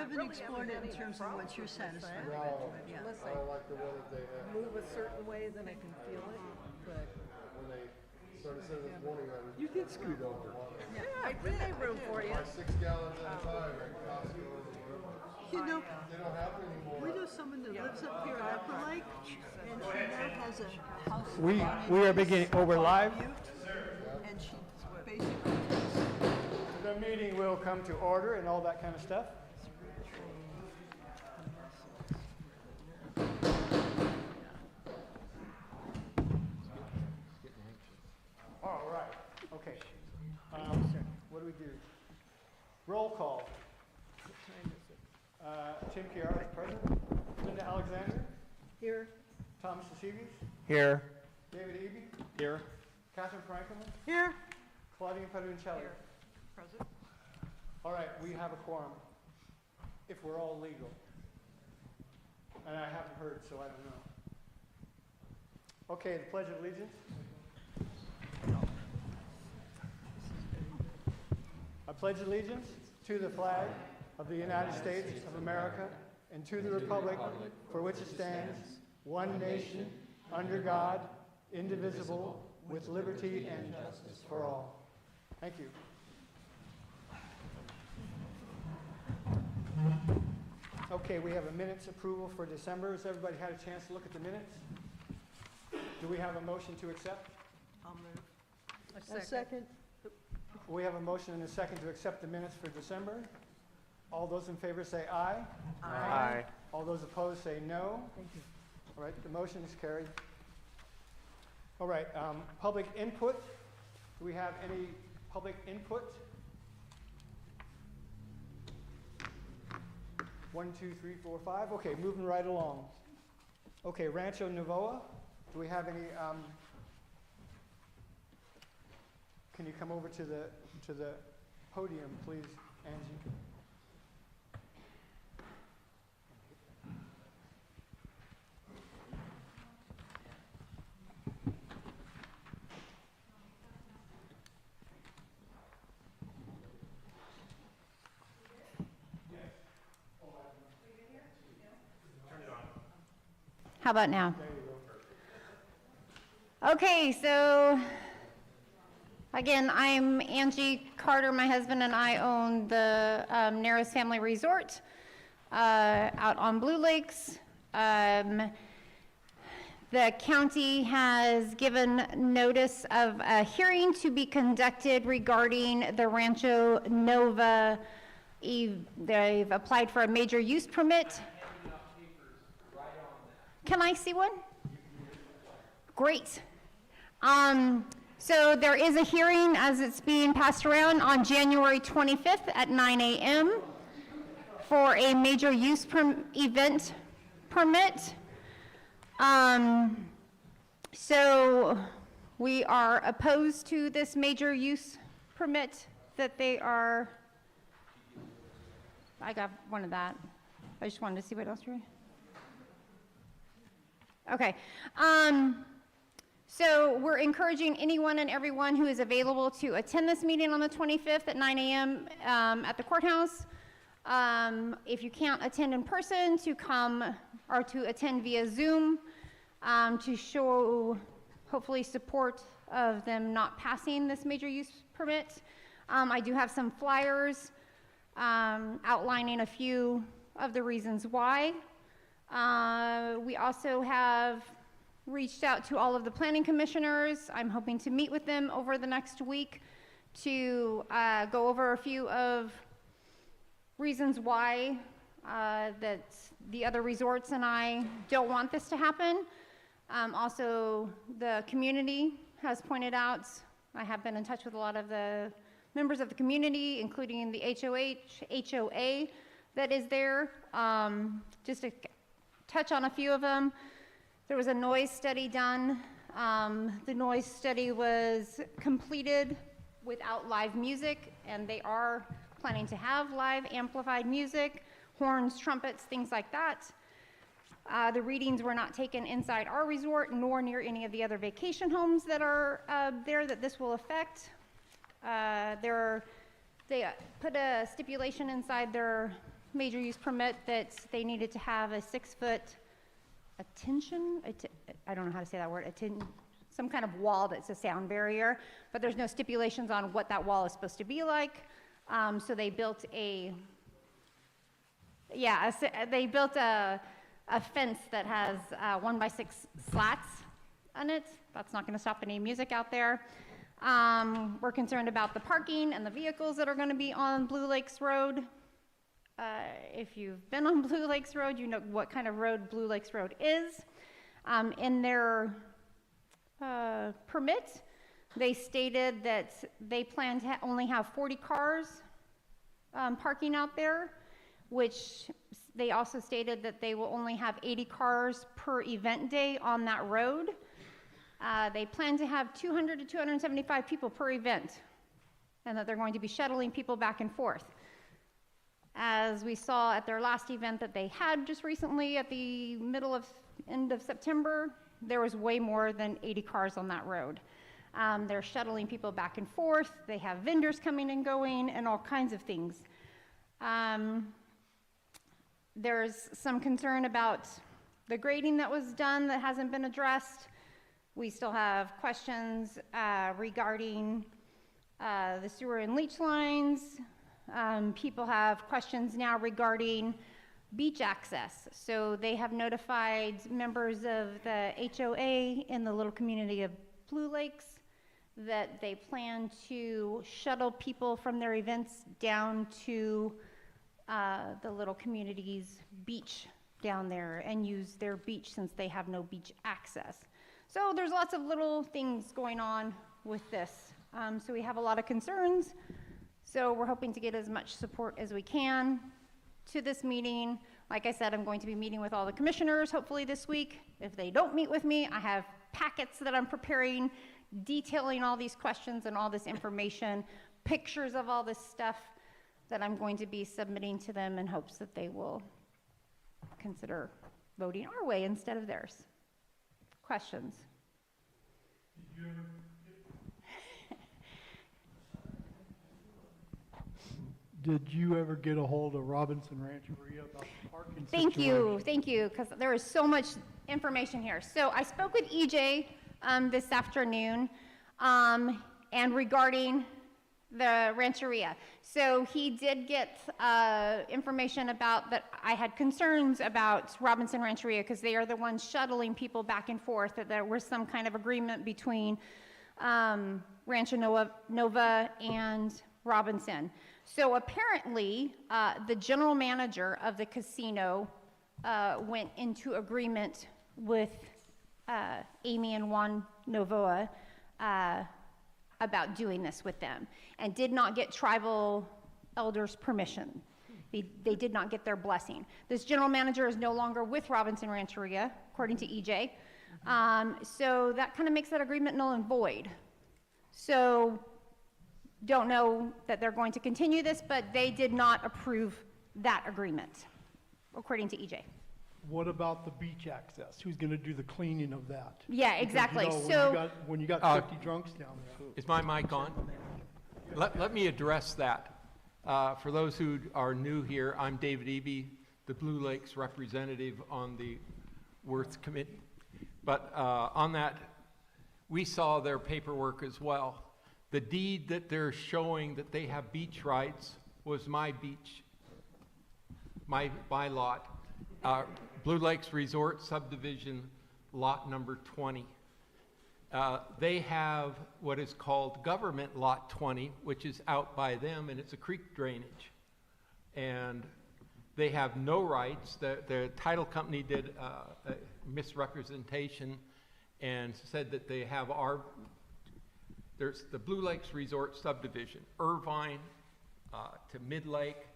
haven't explored it in terms of what you're satisfied with. Yeah. Unless I like the way that they have. move a certain way, then I can feel it. But When they started saying this morning, I was. You did scoot over. I did make room for you. Buy 6 gallons at a time at Costco or wherever. You know, They don't have it anymore. we know someone that lives up here at Upper Lake, and she now has a house. We are beginning, we're live. And she basically The meeting will come to order and all that kind of stuff. All right, okay. What do we do? Roll call. Tim Chiara is present. Linda Alexander. Here, Thomas Lasives. Here. David Eby. Here. Catherine Franklin. here. Claudia Pedroncelli. President. All right, we have a quorum, if we're all legal. And I haven't heard, so I don't know. Okay, the Pledge of Allegiance. I pledge allegiance to the flag of the United States of America and to the republic for which it stands, one nation, under God, indivisible, with liberty and justice for all. Thank you. Okay, we have a minutes approval for December. Has everybody had a chance to look at the minutes? Do we have a motion to accept? I'll move. A second. We have a motion and a second to accept the minutes for December. All those in favor say aye. Aye. All those opposed say no. All right, the motion is carried. All right, public input. Do we have any public input? 1, 2, 3, 4, 5. Okay, moving right along. Okay, Rancho Novoa. Do we have any? Can you come over to the podium, please, Angie? How about now? Okay, so again, I'm Angie Carter. My husband and I own the Narrows Family Resort out on Blue Lakes. The county has given notice of a hearing to be conducted regarding the Rancho Nova. They've applied for a major use permit. Can I see one? Great. So there is a hearing as it's being passed around on January 25th at 9 a.m. for a major use event permit. So we are opposed to this major use permit that they are. I got one of that. I just wanted to see what else you're. Okay, so we're encouraging anyone and everyone who is available to attend this meeting on the 25th at 9 a.m. At the courthouse. If you can't attend in person, to come or to attend via Zoom to show hopefully support of them not passing this major use permit. I do have some flyers outlining a few of the reasons why. We also have reached out to all of the planning commissioners. I'm hoping to meet with them over the next week to go over a few of reasons why that the other resorts and I don't want this to happen. Also, the community has pointed out, I have been in touch with a lot of the members of the community, including the HOA that is there. Just to touch on a few of them. There was a noise study done. The noise study was completed without live music, and they are planning to have live amplified music, horns, trumpets, things like that. The readings were not taken inside our resort nor near any of the other vacation homes that are there that this will affect. They put a stipulation inside their major use permit that they needed to have a 6-foot I don't know how to say that word, some kind of wall that's a sound barrier, but there's no stipulations on what that wall is supposed to be like. So they built a fence that has 1x6 slats on it. That's not going to stop any music out there. We're concerned about the parking and the vehicles that are going to be on Blue Lakes Road. If you've been on Blue Lakes Road, you know what kind of road Blue Lakes Road is. In their permit, they stated that they plan to only have 40 cars parking out there, which they also stated that they will only have 80 cars per event day on that road. They plan to have 200 to 275 people per event, and that they're going to be shuttling people back and forth. As we saw at their last event that they had just recently at the end of September, there was way more than 80 cars on that road. They're shuttling people back and forth. They have vendors coming and going and all kinds of things. There's some concern about the grading that was done that hasn't been addressed. We still have questions regarding the sewer and leach lines. People have questions now regarding beach access. So they have notified members of the HOA in the little community of Blue Lakes that they plan to shuttle people from their events down to the little community's beach down there and use their beach since they have no beach access. So there's lots of little things going on with this. So we have a lot of concerns. So we're hoping to get as much support as we can to this meeting. Like I said, I'm going to be meeting with all the commissioners hopefully this week. If they don't meet with me, I have packets that I'm preparing detailing all these questions and all this information, pictures of all this stuff that I'm going to be submitting to them in hopes that they will consider voting our way instead of theirs. Questions? Did you ever get a hold of Robinson Rancheria about the parking Thank situation? you, because there is so much information here. So I spoke with EJ this afternoon, and regarding the Rancheria. So he did get information about that I had concerns about Robinson Rancheria because they are the ones shuttling people back and forth, that there was some kind of agreement between Rancho Nova and Robinson. So apparently, the general manager of the casino went into agreement with Amy and Juan Novoa about doing this with them, and did not get tribal elders' permission. They did not get their blessing. This general manager is no longer with Robinson Rancheria, according to EJ. So that kind of makes that agreement null and void. So don't know that they're going to continue this, but they did not approve that agreement, according to EJ. What about the beach access? Who's going to do the cleaning of that? Yeah, exactly. Because, So when you got 50 drunks down there. Is my mic on? Let me address that. For those who are new here, I'm David Eby, the Blue Lakes representative on the W.R.T.H committee. But on that, we saw their paperwork as well. The deed that they're showing that they have beach rights was my beach, my lot. Blue Lakes Resort Subdivision, lot number 20. They have what is called government lot 20, which is out by them, and it's a creek drainage. And they have no rights. The title company did a misrepresentation and said that they have there's the Blue Lakes Resort Subdivision, Irvine to Mid-Lake,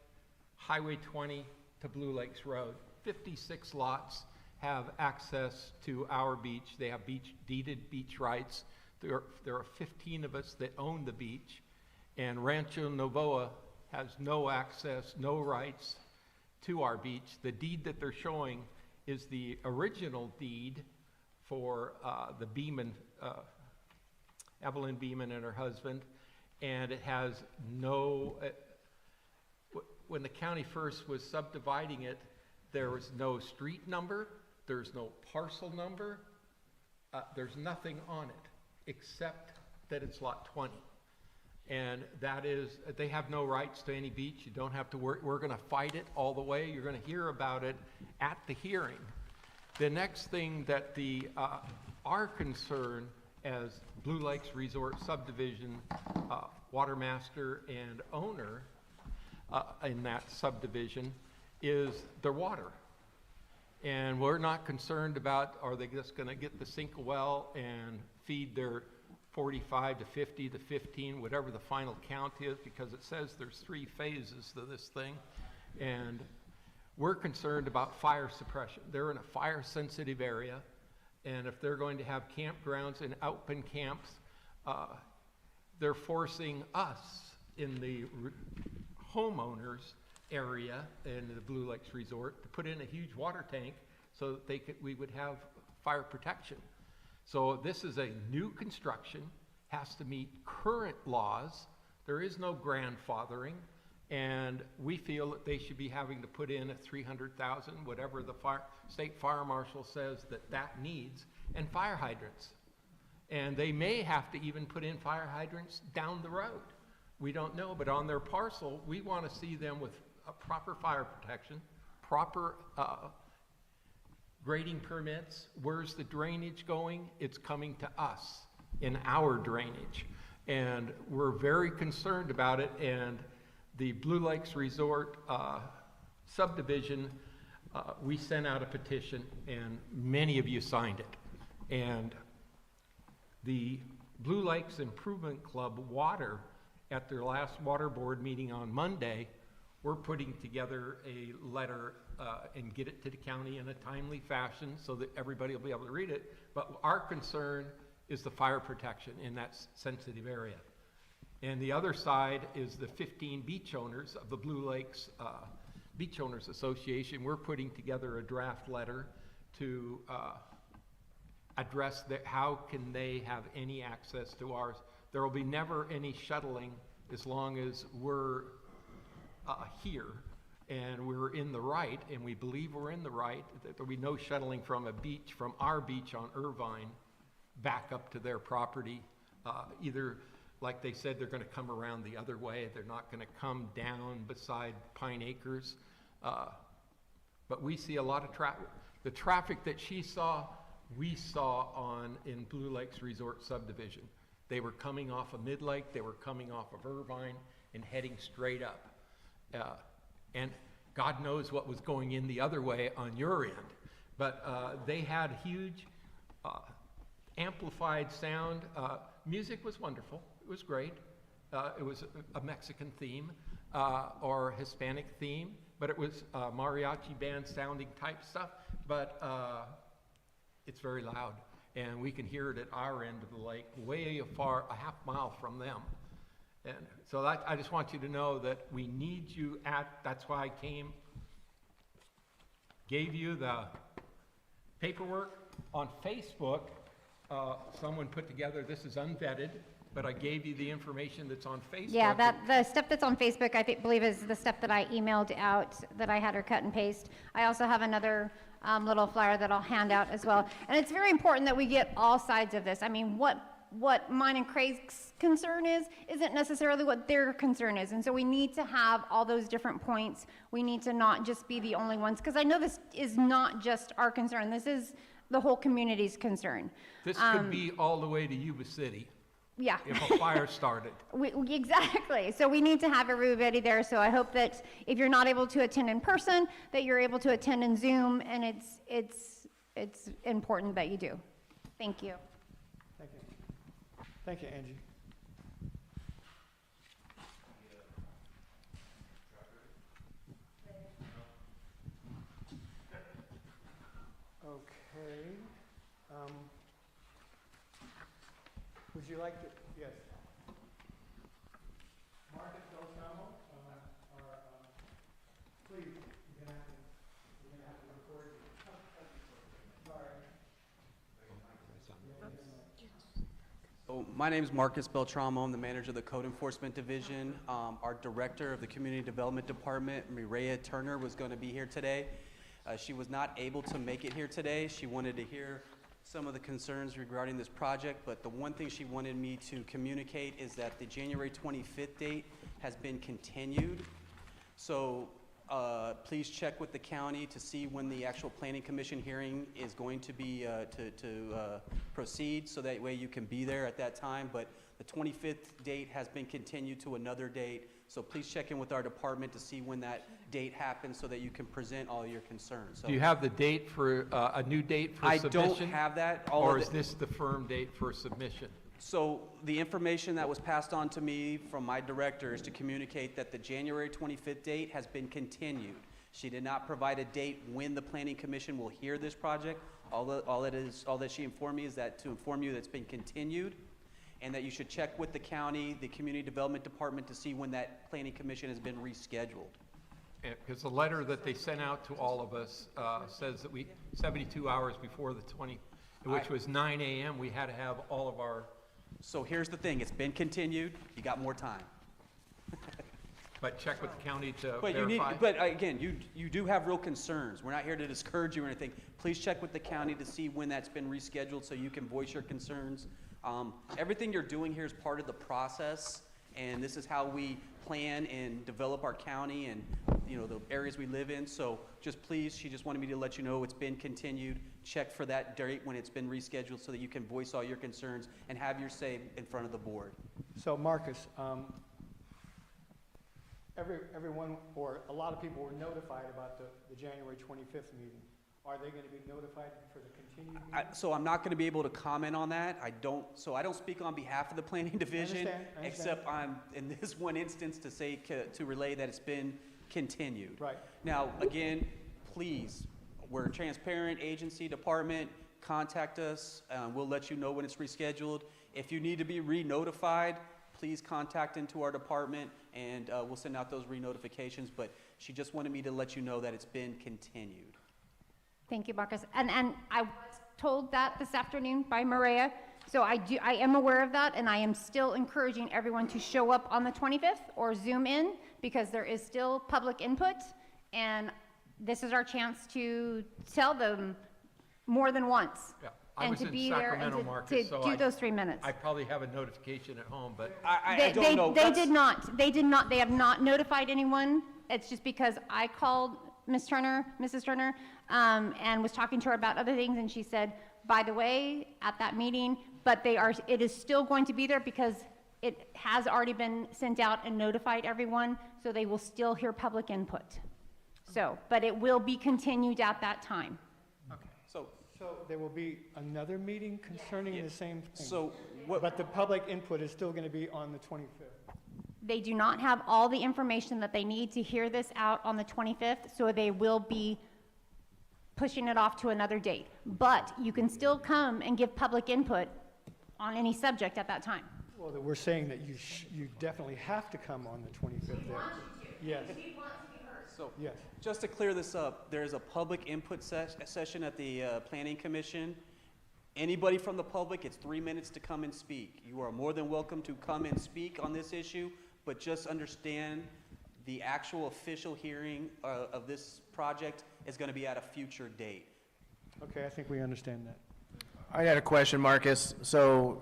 Highway 20 to Blue Lakes Road. 56 lots have access to our beach. They have deeded beach rights. There are 15 of us that own the beach, and Rancho Novoa has no access, no rights to our beach. The deed that they're showing is the original deed for the Beeman, Evelyn Beeman and her husband, and it has no, when the county first was subdividing it, there was no street number, there's no parcel number, there's nothing on it except that it's lot 20. And that is, they have no rights to any beach. You don't have to worry. We're going to fight it all the way. You're going to hear about it at the hearing. The next thing that our concern as Blue Lakes Resort Subdivision water master and owner in that subdivision is their water. And we're not concerned about, are they just going to get the sink a well and feed their 45 to 50 to 15, whatever the final count is, because it says there's 3 phases to this thing. And we're concerned about fire suppression. They're in a fire sensitive area. And if they're going to have campgrounds and open camps, they're forcing us in the homeowners area in the Blue Lakes Resort to put in a huge water tank so that we would have fire protection. So this is a new construction, has to meet current laws. There is no grandfathering, and we feel that they should be having to put in a 300,000, whatever the state fire marshal says that needs, and fire hydrants. And they may have to even put in fire hydrants down the road. We don't know, but on their parcel, we want to see them with a proper fire protection, proper grading permits. Where's the drainage going? It's coming to us in our drainage. And we're very concerned about it. And the Blue Lakes Resort subdivision, we sent out a petition and many of you signed it. And the Blue Lakes Improvement Club Water, at their last water board meeting on Monday, we're putting together a letter and get it to the county in a timely fashion so that everybody will be able to read it. But our concern is the fire protection in that sensitive area. And the other side is the 15 beach owners of the Blue Lakes Beach Owners Association. We're putting together a draft letter to address how can they have any access to ours. There will be never any shuttling as long as we're here and we're in the right, and we believe we're in the right, that there'll be no shuttling from a beach, from our beach on Irvine, back up to their property. Either, like they said, they're going to come around the other way. They're not going to come down beside Pine Acres. But we see a lot of traffic. The traffic that she saw, we saw in Blue Lakes Resort Subdivision. They were coming off of Mid-Lake, they were coming off of Irvine and heading straight up. And God knows what was going in the other way on your end. But they had huge amplified sound. Music was wonderful. It was great. It was a Mexican theme or Hispanic theme, but it was mariachi band sounding type stuff. But it's very loud, and we can hear it at our end of the lake, way far, a half mile from them. And so I just want you to know that we need you that's why I came, gave you the paperwork. On Facebook, someone put together, this is unvetted, but I gave you the information that's on Facebook. Yeah, the stuff that's on Facebook, I believe is the stuff that I emailed out that I had her cut and paste. I also have another little flyer that I'll hand out as well. And it's very important that we get all sides of this. I mean, what mine and Craig's concern isn't necessarily what their concern is. And so we need to have all those different points. We need to not just be the only ones, because I know this is not just our concern. This is the whole community's concern. This could be all the way to Yuba City. Yeah. If a fire started. Exactly. So we need to have everybody there. So I hope that if you're not able to attend in person, that you're able to attend in Zoom, and it's important that you do. Thank you. Thank you. Thank you, Angie. Okay. Would you like to, yes. Marcus Delgamo, please, you're gonna have to record. Sorry. So my name is Marcus Beltramo. I'm the manager of the Code Enforcement Division. Our director of the Community Development Department, Mireya Turner, was going to be here today. She was not able to make it here today. She wanted to hear some of the concerns regarding this project, but the one thing she wanted me to communicate is that the January 25th date has been continued. So please check with the county to see when the actual Planning Commission hearing is going to be to proceed, so that way you can be there at that time. But the 25th date has been continued to another date, so please check in with our department to see when that date happens so that you can present all your concerns. So Do you have the date for, a new date for I submission? don't have that. Or is this the firm date for submission? So the information that was passed on to me from my director is to communicate that the January 25th date has been continued. She did not provide a date when the Planning Commission will hear this project. All that she informed me is that to inform you that it's been continued, and that you should check with the county, the Community Development Department, to see when that Planning Commission has been rescheduled. Because the letter that they sent out to all of us says that 72 hours before the 20, which was 9 a.m., we had to have all of our. So here's the thing, it's been continued, you got more time. But check with the county to But verify. but again, you do have real concerns. We're not here to discourage you or anything. Please check with the county to see when that's been rescheduled so you can voice your concerns. Everything you're doing here is part of the process, and this is how we plan and develop our county and, you know, the areas we live in. So just please, she just wanted me to let you know it's been continued. Check for that date when it's been rescheduled so that you can voice all your concerns and have your say in front of the board. So Marcus, everyone, or a lot of people were notified about the January 25th meeting. Are they going to be notified for the continued meeting? So I'm not going to be able to comment on that. I don't speak on behalf of the planning division, I understand. except I'm in this one instance to say, to relay that it's been continued. Right. Now, again, please, we're a transparent agency department. Contact us. We'll let you know when it's rescheduled. If you need to be re-notified, please contact into our department, and we'll send out those re-notifications. But she just wanted me to let you know that it's been continued. Thank you, Marcus. And I was told that this afternoon by Mireya, so I am aware of that, and I am still encouraging everyone to show up on the 25th or Zoom in, because there is still public input, and this is our chance to tell them more than once. Yeah. I And was to in be there and Sacramento, to Marcus, so do those 3 minutes. I probably have a notification at home, but I don't know. They did not. They have not notified anyone. It's just because I called Mrs. Turner, and was talking to her about other things, and she said, by the way, at that meeting, but it is still going to be there because it has already been sent out and notified everyone, so they will still hear public input. So, but it will be continued at that time. So there will be another meeting concerning the same thing? So what? But the public input is still going to be on the 25th? They do not have all the information that they need to hear this out on the 25th, so they will be pushing it off to another date. But you can still come and give public input on any subject at that time. Well, we're saying that you definitely have to come on the 25th there. Yes. So, Yes. just to clear this up, there is a public input session at the Planning Commission. Anybody from the public, it's 3 minutes to come and speak. You are more than welcome to come and speak on this issue, but just understand the actual official hearing of this project is going to be at a future date. Okay, I think we understand that. I had a question, Marcus. So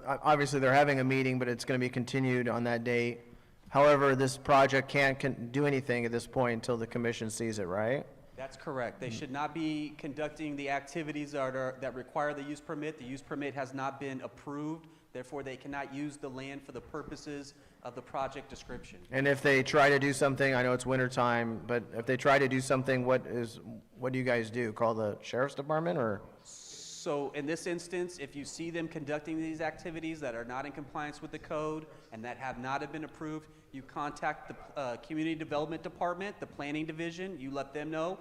obviously they're having a meeting, but it's going to be continued on that date. However, this project can't do anything at this point until the commission sees it, right? That's correct. They should not be conducting the activities that require the use permit. The use permit has not been approved. Therefore, they cannot use the land for the purposes of the project description. And if they try to do something, I know it's winter time, but if they try to do something, what do you guys do? Call the sheriff's department, or? So in this instance, if you see them conducting these activities that are not in compliance with the code and that have not been approved, you contact the Community Development Department, the Planning Division, you let them know.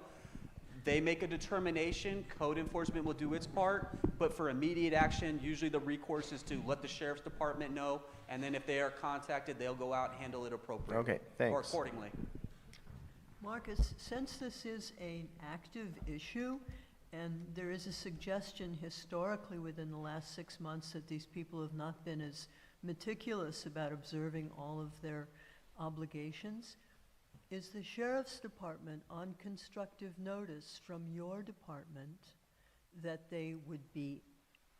They make a determination, code enforcement will do its part, but for immediate action, usually the recourse is to let the Sheriff's Department know, and then if they are contacted, they'll go out and handle it appropriately. Okay, thanks. Or accordingly. Marcus, since this is an active issue, And there is a suggestion historically within the last 6 months that these people have not been as meticulous about observing all of their obligations. Is the sheriff's department on constructive notice from your department that they would be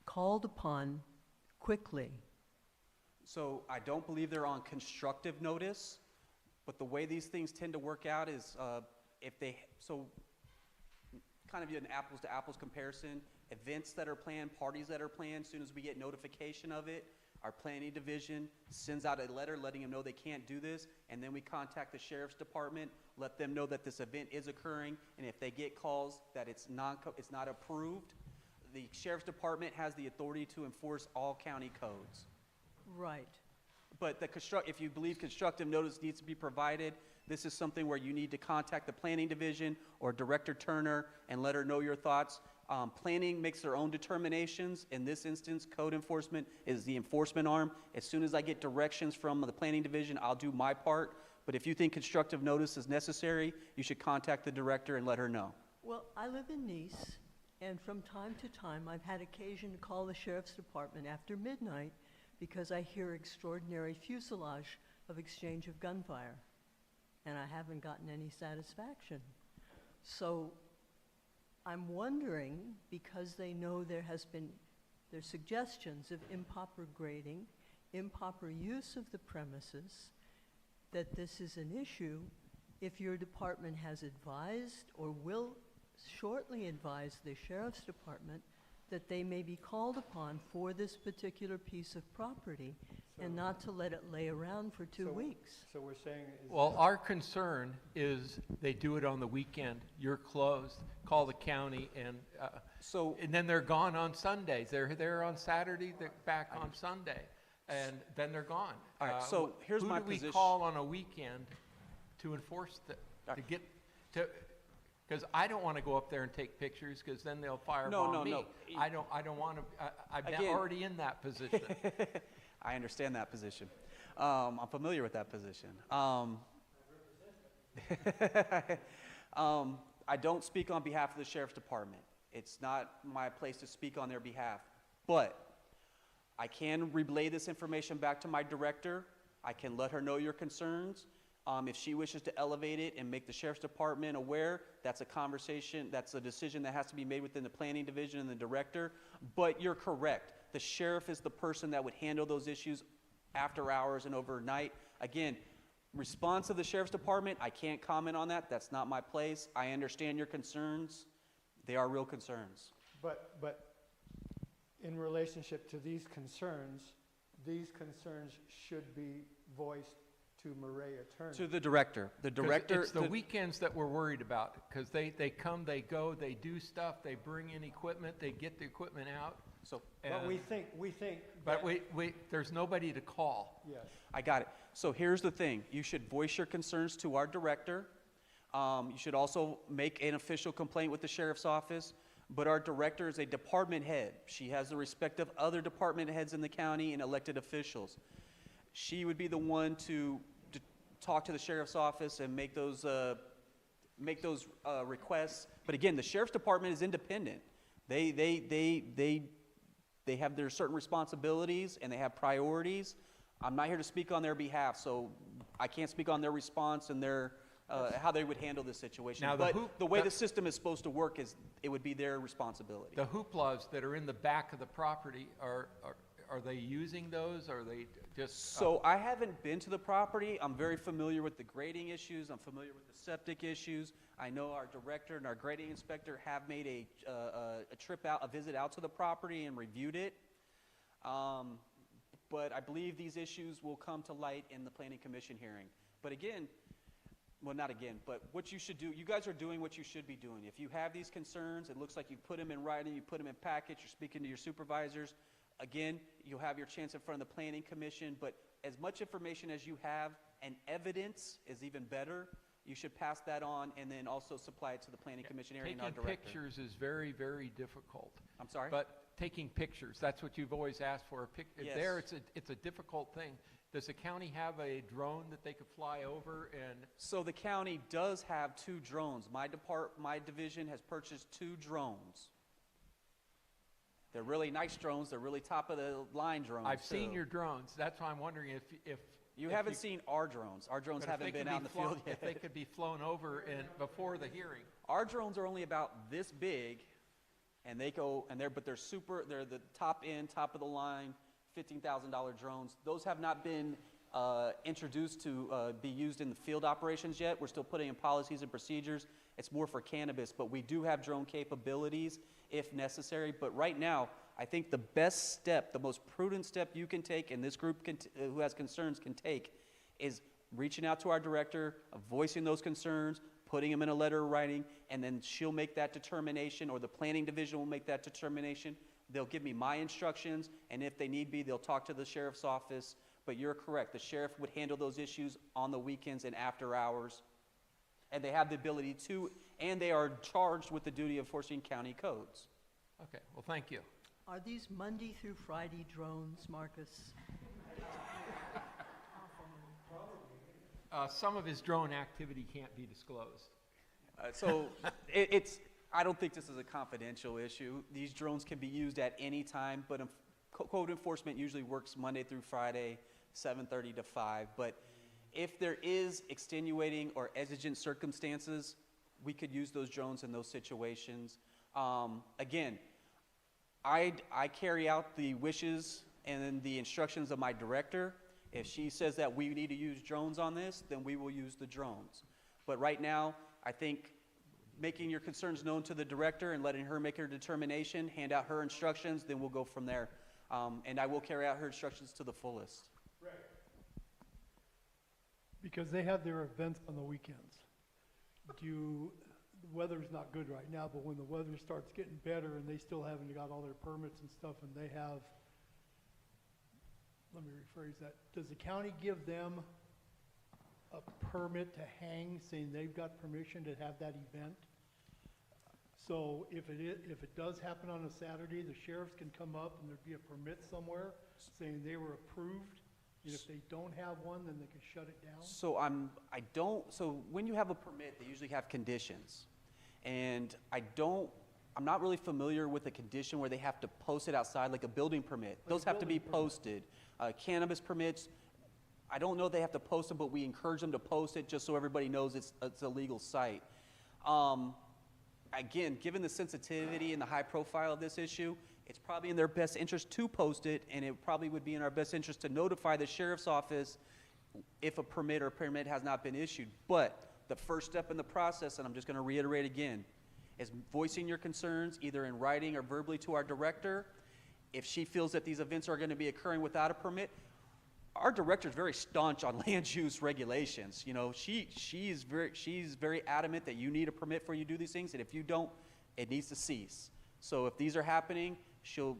called upon quickly? So I don't believe they're on constructive notice, but the way these things tend to work out is so kind of an apples to apples comparison, events that are planned, parties that are planned, as soon as we get notification of it, our planning division sends out a letter letting them know they can't do this, and then we contact the sheriff's department, let them know that this event is occurring, and if they get calls that it's not approved, the sheriff's department has the authority to enforce all county codes. Right. But if you believe constructive notice needs to be provided, this is something where you need to contact the planning division or Director Turner and let her know your thoughts. Planning makes their own determinations. In this instance, code enforcement is the enforcement arm. As soon as I get directions from the planning division, I'll do my part. But if you think constructive notice is necessary, you should contact the director and let her know. Well, I live in Nice, and from time to time, I've had occasion to call the sheriff's department after midnight because I hear extraordinary fuselage of exchange of gunfire, and I haven't gotten any satisfaction. So I'm wondering, because they know there's suggestions of improper grading, improper use of the premises, that this is an issue, if your department has advised or will shortly advise the sheriff's department that they may be called upon for this particular piece of property and not to let it lay around for 2 weeks. So we're saying is. Well, our concern is they do it on the weekend. You're closed. Call the county, and then they're gone on Sundays. They're there on Saturday. They're back on Sunday, and then they're gone. All right. So here's my position. Who do we call on a weekend to enforce because I don't want to go up there and take pictures because then they'll firebomb me. No. I don't want to. I'm already in that position. I understand that position. I'm familiar with that position. I don't speak on behalf of the sheriff's department. It's not my place to speak on their behalf. But I can relay this information back to my director. I can let her know your concerns. If she wishes to elevate it and make the sheriff's department aware, that's a conversation, that's a decision that has to be made within the planning division and the director. But you're correct. The sheriff is the person that would handle those issues after hours and overnight. Again, response of the sheriff's department, I can't comment on that. That's not my place. I understand your concerns. They are real concerns. But in relationship to these concerns should be voiced to Maria Turner. To the director. The director. It's the weekends that we're worried about because they come, they go, they do stuff, they bring in equipment, they get the equipment out. But we think. But there's nobody to call. Yes. I got it. So here's the thing. You should voice your concerns to our director. You should also make an official complaint with the sheriff's office. But our director is a department head. She has the respect of other department heads in the county and elected officials. She would be the one to talk to the sheriff's office and make those requests. But again, the sheriff's department is independent. They have their certain responsibilities and they have priorities. I'm not here to speak on their behalf, so I can't speak on their response and their how they would handle this situation. Now, but the way the system is supposed to work is it would be their responsibility. The hooplas that are in the back of the property, are they using those? Are they just? So I haven't been to the property. I'm very familiar with the grading issues. I'm familiar with the septic issues. I know our director and our grading inspector have made a visit out to the property and reviewed it. But I believe these issues will come to light in the Planning Commission hearing. But again, well, not again, but what you should do, you guys are doing what you should be doing. If you have these concerns, it looks like you put them in writing, you put them in package, you're speaking to your supervisors. Again, you'll have your chance in front of the Planning Commission, but as much information as you have and evidence is even better. You should pass that on and then also supply it to the Planning Commission area and our director. Taking pictures is very, very difficult. I'm sorry? But taking pictures, that's what you've always asked for. Yes. There, it's a difficult thing. Does the county have a drone that they could fly over and, So the county does have 2 drones. My division has purchased 2 drones. They're really nice drones. They're really top of the line drones. I've seen too. your drones, that's why I'm wondering if. You if haven't seen our drones. Our drones but if they haven't been could out in be the field If they yet. could be flown over and before the hearing. Our drones are only about this big, and they go, and they're the top end, top of the line, $15,000 drones. Those have not been introduced to be used in the field operations yet. We're still putting in policies and procedures. It's more for cannabis, but we do have drone capabilities if necessary. But right now, I think the best step, the most prudent step you can take, and this group who has concerns can take, is reaching out to our director, voicing those concerns, putting them in a letter of writing, and then she'll make that determination, or the planning division will make that determination. They'll give me my instructions, and if they need be, they'll talk to the sheriff's office. But you're correct, the sheriff would handle those issues on the weekends and after hours. And they have the ability to, and they are charged with the duty of enforcing county codes. Okay, well, thank you. Are these Monday through Friday drones, Marcus? Some of his drone activity can't be disclosed. I don't think this is a confidential issue. These drones can be used at any time, but code enforcement usually works Monday through Friday, 7:30 to 5. But if there is extenuating or exigent circumstances, we could use those drones in those situations. Again, I carry out the wishes and then the instructions of my director. If she says that we need to use drones on this, then we will use the drones. But right now, I think making your concerns known to the director and letting her make her determination, hand out her instructions, then we'll go from there. And I will carry out her instructions to the fullest. Because they have their events on the weekends. The weather's not good right now, but when the weather starts getting better and they still haven't got all their permits and stuff, and they have, let me rephrase that, does the county give them a permit to hang, saying they've got permission to have that event? So if it does happen on a Saturday, the sheriffs can come up and there'd be a permit somewhere saying they were approved. And if they don't have one, then they can shut it down? So when you have a permit, they usually have conditions. And I'm not really familiar with a condition where they have to post it outside, like a building permit. Those have to be posted. Cannabis permits, I don't know if they have to post them, but we encourage them to post it just so everybody knows it's a legal site. Again, given the sensitivity and the high profile of this issue, it's probably in their best interest to post it, and it probably would be in our best interest to notify the sheriff's office if a permit has not been issued. But the first step in the process, and I'm just going to reiterate again, is voicing your concerns either in writing or verbally to our director. If she feels that these events are going to be occurring without a permit, our director is very staunch on land use regulations. You know, she's very adamant that you need a permit before you do these things, and if you don't, it needs to cease. So if these are happening, she'll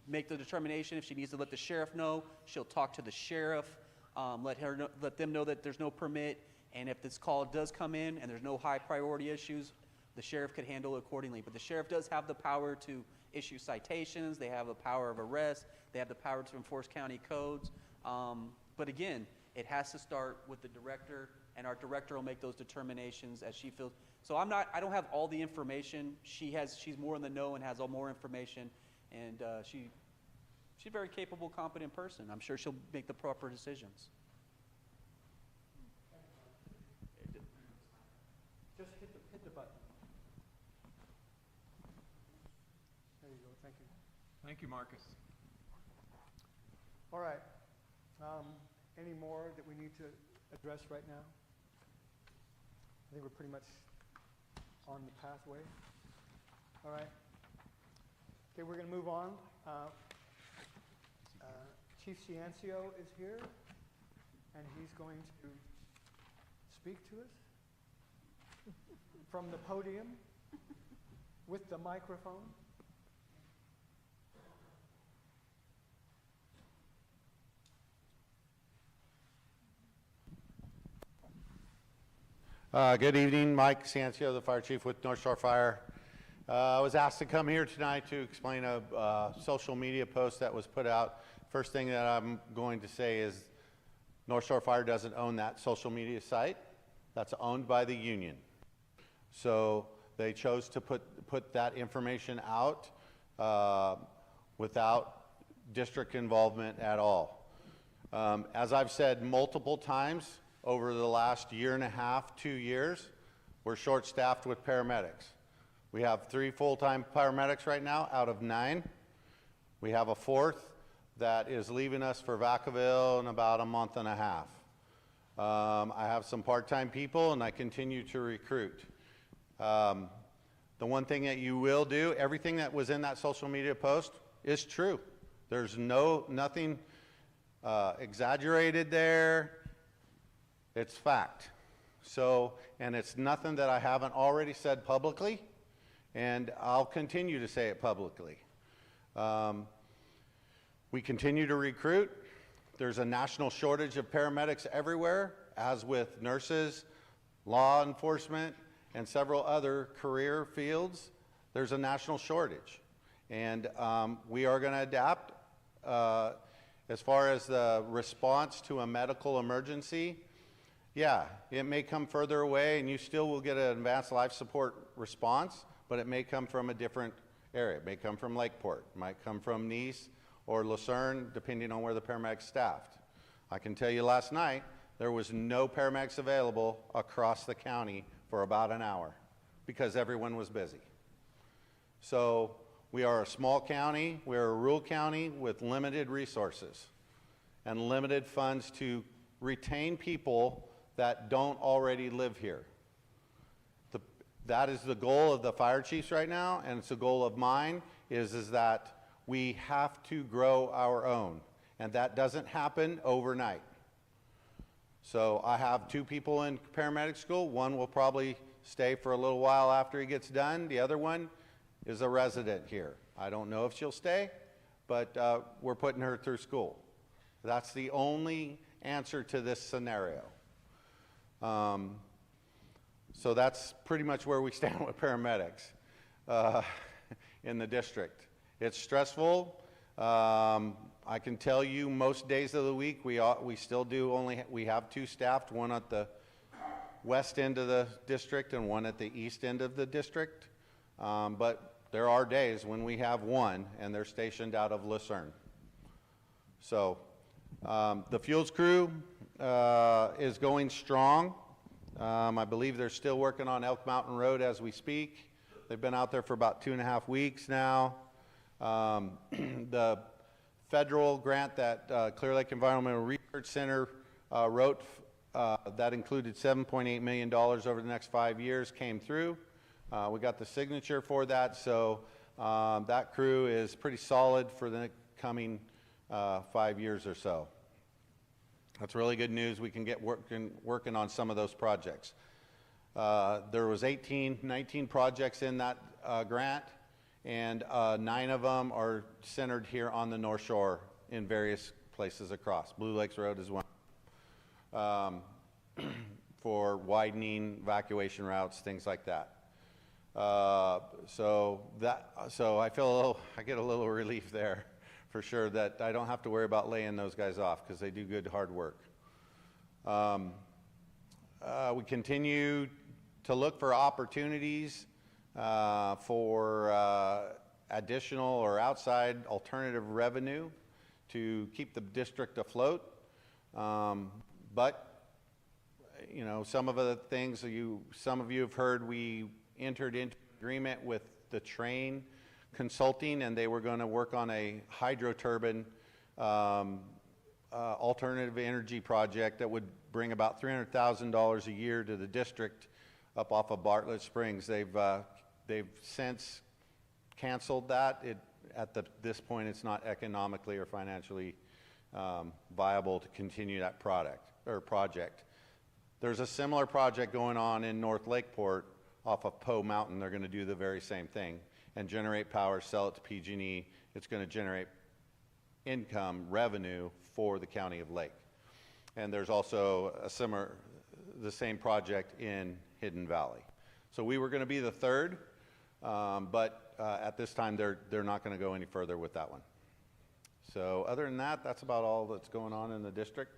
make the determination. If she needs to let the sheriff know, she'll talk to the sheriff, let them know that there's no permit, and if this call does come in and there's no high priority issues, the sheriff could handle it accordingly. But the sheriff does have the power to issue citations. They have the power of arrest. They have the power to enforce county codes. But again, it has to start with the director, and our director will make those determinations as she feels. So I don't have all the information. She's more in the know and has all more information, and she's a very capable, competent person. I'm sure she'll make the proper decisions. Just hit the button. There you go, thank you. Thank you, Marcus. All right. Any more that we need to address right now? I think we're pretty much on the pathway. All right. Okay, we're going to move on. Chief Ciancio is here, and he's going to speak to us from the podium with the microphone. Good evening, Mike Ciancio, the fire chief with North Shore Fire. I was asked to come here tonight to explain a social media post that was put out First thing that I'm going to say is North Shore Fire doesn't own that social media site. That's owned by the union. So they chose to put that information out without district involvement at all. As I've said multiple times over the last year and a half, 2 years, we're short-staffed with paramedics. We have 3 full-time paramedics right now out of 9. We have a 4th that is leaving us for Vacaville in about a month and a half. I have some part-time people, and I continue to recruit. The one thing that you will do, everything that was in that social media post is true. There's nothing exaggerated there. It's fact. So, and it's nothing that I haven't already said publicly, and I'll continue to say it publicly. We continue to recruit. There's a national shortage of paramedics everywhere, as with nurses, law enforcement, and several other career fields. There's a national shortage. And we are going to adapt. As far as the response to a medical emergency, yeah, it may come further away and you still will get an advanced life support response, but it may come from a different area. It may come from Lakeport, it might come from Nice or Lucerne, depending on where the paramedics staffed. I can tell you last night, there was no paramedics available across the county for about an hour because everyone was busy. So we are a small county, we're a rural county with limited resources and limited funds to retain people that don't already live here. That is the goal of the fire chiefs right now, and it's a goal of mine, is that we have to grow our own, and that doesn't happen overnight. So I have 2 people in paramedic school. One will probably stay for a little while after he gets done. The other one is a resident here. I don't know if she'll stay, but we're putting her through school. That's the only answer to this scenario. So that's pretty much where we stand with paramedics in the district. It's stressful. I can tell you most days of the week we still do we have 2 staffed, one at the west end of the district and one at the east end of the district. But there are days when we have 1 and they're stationed out of Lucerne. So the fuels crew is going strong. I believe they're still working on Elk Mountain Road as we speak. They've been out there for about 2.5 weeks now. The federal grant that Clear Lake Environmental Research Center wrote that included $7.8 million over the next 5 years came through. We got the signature for that, so that crew is pretty solid for the coming 5 years or so. That's really good news. We can get working on some of those projects. There was 19 projects in that grant, and 9 of them are centered here on the North Shore in various places across. Blue Lakes Road is one. For widening evacuation routes, things like that. So I get a little relief there for sure that I don't have to worry about laying those guys off because they do good hard work. We continue to look for opportunities for additional or outside alternative revenue to keep the district afloat. But you know, some of the things some of you have heard, we entered into agreement with the Train Consulting, and they were going to work on a hydroturbine alternative energy project that would bring about $300,000 a year to the district up off of Bartlett Springs. They've since canceled that. At this point, it's not economically or financially viable to continue that project. There's a similar project going on in North Lakeport off of Poe Mountain. They're going to do the very same thing and generate power, sell it to PG&E. It's going to generate income, revenue for the county of Lake. And there's also the same project in Hidden Valley. So we were going to be the third, but at this time they're not going to go any further with that one. So other than that, that's about all that's going on in the district.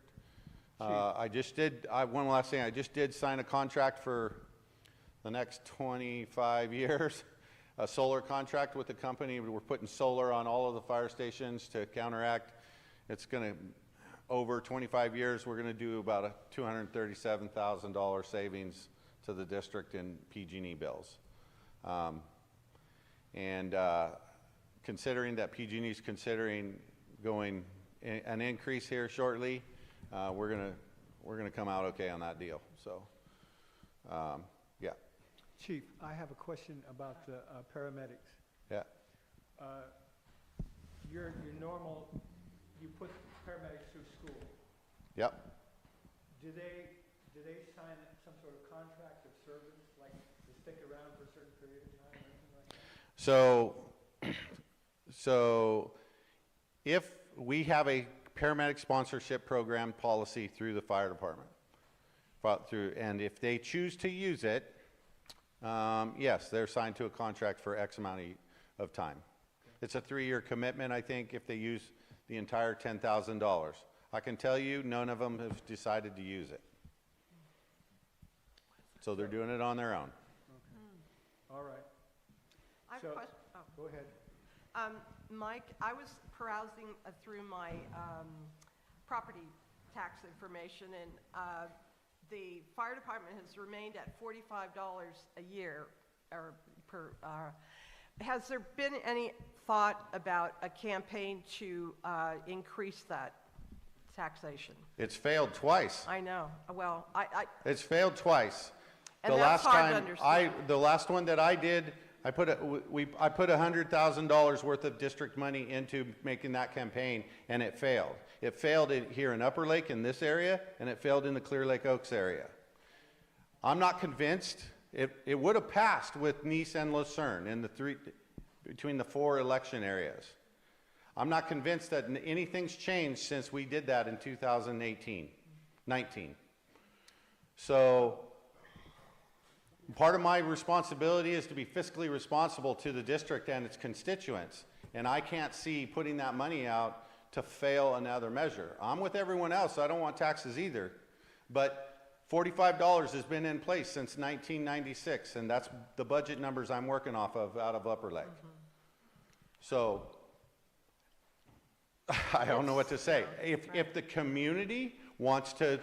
One last thing, I just did sign a contract for the next 25 years, a solar contract with the company. We're putting solar on all of the fire stations to counteract. It's going to, over 25 years, we're going to do about a $237,000 savings to the district in PG&E bills. Considering that PG&E is considering going an increase here shortly, we're gonna come out okay on that deal. So, yeah. Chief, I have a question about the paramedics. Yeah. Your normal, you put paramedics through school. Yep. Do they sign some sort of contract of service, like to stick around for a certain period of time or anything like that? So if we have a paramedic sponsorship program policy through the fire department, and if they choose to use it, yes, they're signed to a contract for X amount of time. It's a 3-year commitment, I think, if they use the entire $10,000. I can tell you, none of them have decided to use it. So they're doing it on their own. All right. I have So- a question. Oh. Go ahead. Mike, I was perusing through my property tax information, and the fire department has remained at $45 a year or per. Has there been any thought about a campaign to increase that taxation? It's failed twice. I know. Well, It's failed twice. And that's hard to understand. The last one that I did, I put $100,000 worth of district money into making that campaign, and it failed. It failed here in Upper Lake in this area, and it failed in the Clear Lake Oaks area. I'm not convinced. It would have passed with Nice and Lucerne in between the 4 election areas. I'm not convinced that anything's changed since we did that in 2019. So part of my responsibility is to be fiscally responsible to the district and its constituents, and I can't see putting that money out to fail another measure. I'm with everyone else. I don't want taxes either, but $45 has been in place since 1996, and that's the budget numbers I'm working off of out of Upper Lake. So I don't know what to say. If the community wants to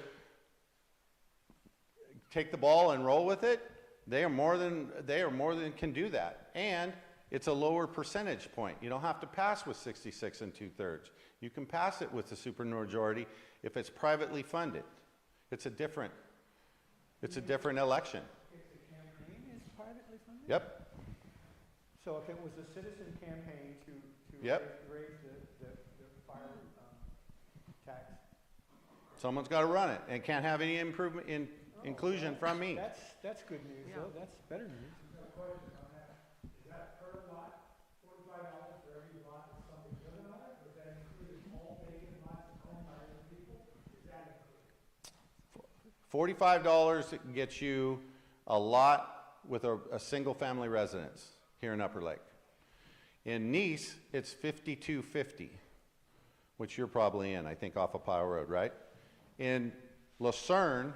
take the ball and roll with it, they are more than can do that. And it's a lower percentage point. You don't have to pass with 66 2/3. You can pass it with the supermajority if it's privately funded. It's a different election. If the campaign is privately funded? Yep. So if it was a citizen campaign to Yep. raise the fire tax? Someone's got to run it, and can't have any improvement in inclusion from me. That's good news, though. That's better news. Is that per lot, $45 for every lot that somebody living on it, or does that include all vacant lots owned by other people? Is that included? $45 gets you a lot with a single-family residence here in Upper Lake. In Nice, it's $52.50, which you're probably in, I think, off of Pile Road, right? In Lucerne,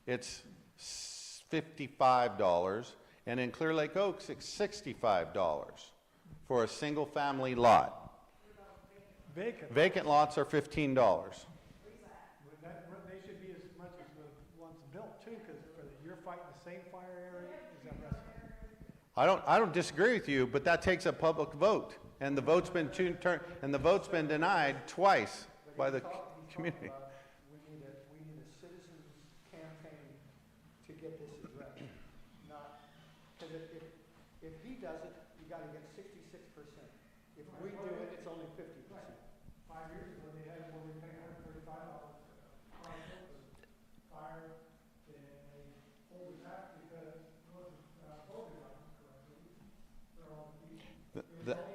it's $55, and in Clear Lake Oaks, it's $65 for a single-family lot. Vacant. Vacant lots are $15. They should be as much as the ones built too, because you're fighting the same fire area as that rest of them. I don't disagree with you, but that takes a public vote, and the vote's been denied twice by the community. We need a citizens campaign to get this addressed. Not, because if he does it, you gotta get 66%. If we do it, it's only 50%. 5 years ago, they had where we paid $135 fire, and they pulled it back because it wasn't voted on correctly.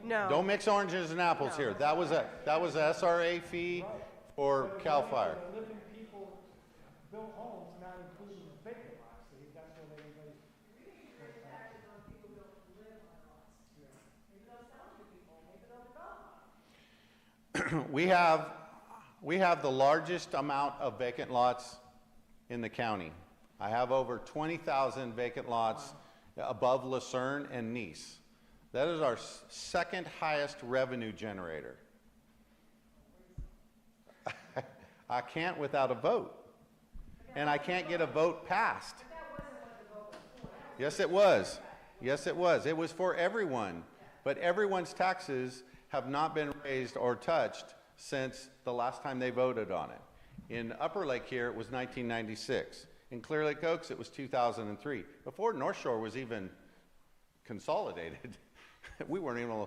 No. Don't mix oranges and apples here. That was a SRA fee for CAL FIRE. Living people built homes, not including the vacant lots, see, that's what everybody. we have the largest amount of vacant lots in the county. I have over 20,000 vacant lots above Lucerne and Nice. That is our second highest revenue generator. I can't without a vote. And I can't get a vote passed. Yes, it was. Yes, it was. It was for everyone. But everyone's taxes have not been raised or touched since the last time they voted on it. In Upper Lake here, it was 1996. In Clear Lake Oaks, it was 2003. Before North Shore was even consolidated. We weren't even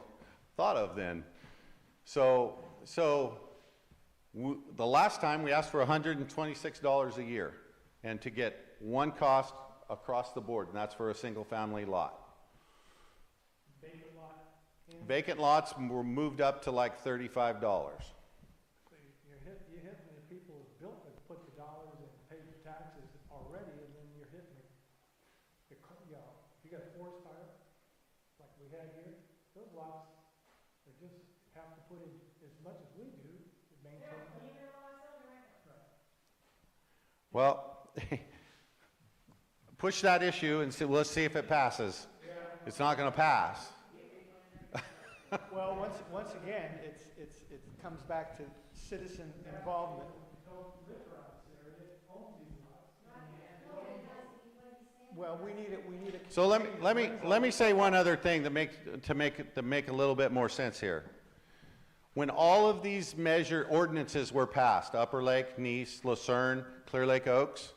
thought of then. So the last time we asked for $126 a year and to get one cost across the board, and that's for a single family lot. Vacant lots were moved up to like $35. You're hitting the people who built it, put the dollars and paid the taxes already, and then you're hitting it. If you got a forest fire, like we had here, those lots, they just have to put in as much as we do to maintain them. Right. Well, push that issue and let's see if it passes. It's not going to pass. Well, once again, it comes back to citizen involvement. Well, we need it. So let me say one other thing to make a little bit more sense here. When all of these ordinances were passed, Upper Lake, Nice, Lucerne, Clear Lake Oaks,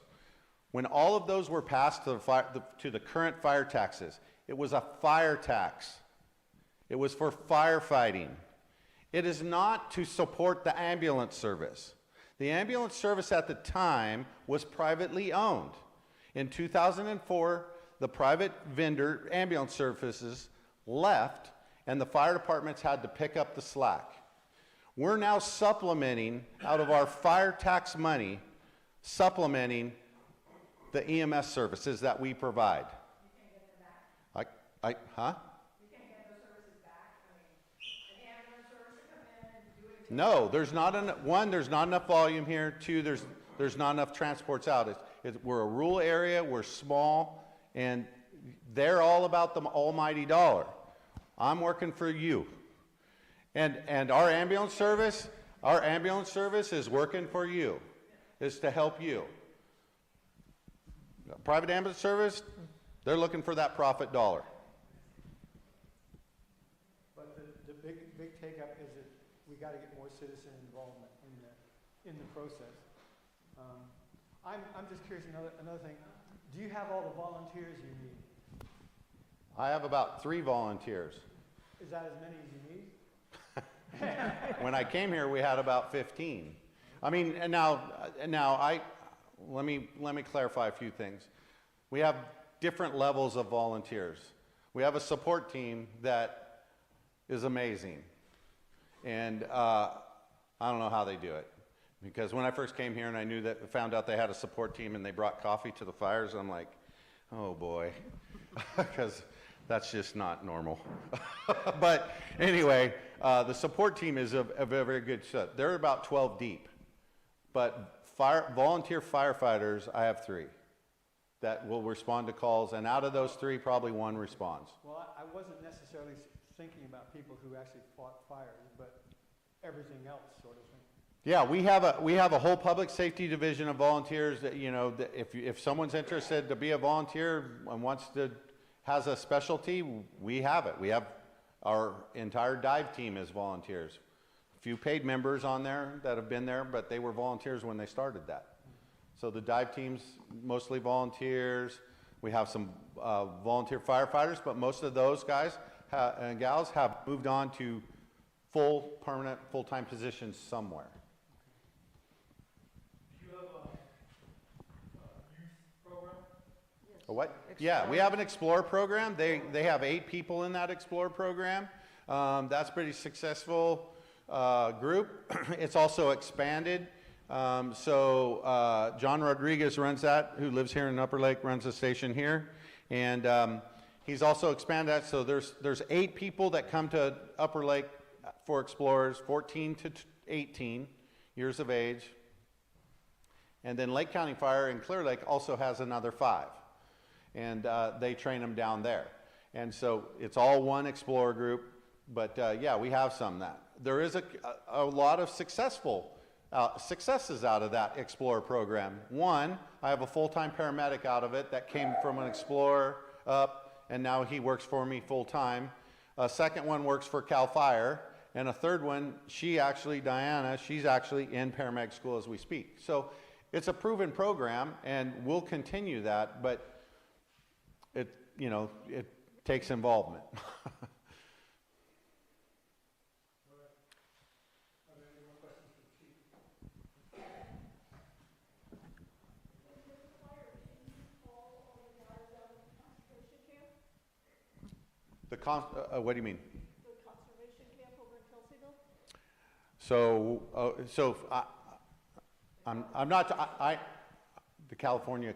when all of those were passed to the current fire taxes, it was a fire tax. It was for firefighting. It is not to support the ambulance service. The ambulance service at the time was privately owned. In 2004, the private vendor ambulance services left and the fire departments had to pick up the slack. We're now supplementing out of our fire tax money, supplementing the EMS services that we provide. You can't get them back. Huh? You can't get those services back. I mean, an ambulance service to come in and do it. No, there's not enough. One, there's not enough volume here. Two, there's not enough transports out. We're a rural area. We're small, and they're all about the almighty dollar. I'm working for you, and our ambulance service is working for you, is to help you. Private ambulance service, they're looking for that profit dollar. But the big take-up is that we got to get more citizen involvement in the process. I'm just curious, another thing. Do you have all the volunteers you need? I have about 3 volunteers. Is that as many as you need? When I came here, we had about 15. I mean, and now let me clarify a few things. We have different levels of volunteers. We have a support team that is amazing, and I don't know how they do it. Because when I first came here and I found out they had a support team and they brought coffee to the fires, I'm like, oh boy, because that's just not normal. But anyway, the support team is a very good set. They're about 12 deep. But volunteer firefighters, I have 3 that will respond to calls, and out of those 3, probably 1 responds. Well, I wasn't necessarily thinking about people who actually fought fires, but everything else sort of thing. Yeah, we have a whole public safety division of volunteers that, that if someone's interested to be a volunteer and has a specialty, we have it. We have our entire dive team as volunteers. A few paid members on there that have been there, but they were volunteers when they started that. So the dive team's mostly volunteers. We have some volunteer firefighters, but most of those guys and gals have moved on to permanent, full-time positions somewhere. What? Yeah, we have an Explore program. They have 8 people in that Explore program. That's a pretty successful group. It's also expanded. John Rodriguez runs that, who lives here in Upper Lake, runs the station here. And he's also expanded that. So there's 8 people that come to Upper Lake for Explorers, 14 to 18 years of age. And then Lake County Fire in Clear Lake also has another 5. And they train them down there. And so it's all one Explorer group. But yeah, we have some of that. There is a lot of successes out of that Explorer program. One, I have a full-time paramedic out of it that came from an Explorer up, and now he works for me full-time. A second one works for CAL FIRE, and a third one, Diana, she's actually in paramedic school as we speak. So it's a proven program, and we'll continue that, but it takes involvement. What do you mean? The conservation camp over in Kelseyville? I'm not, the California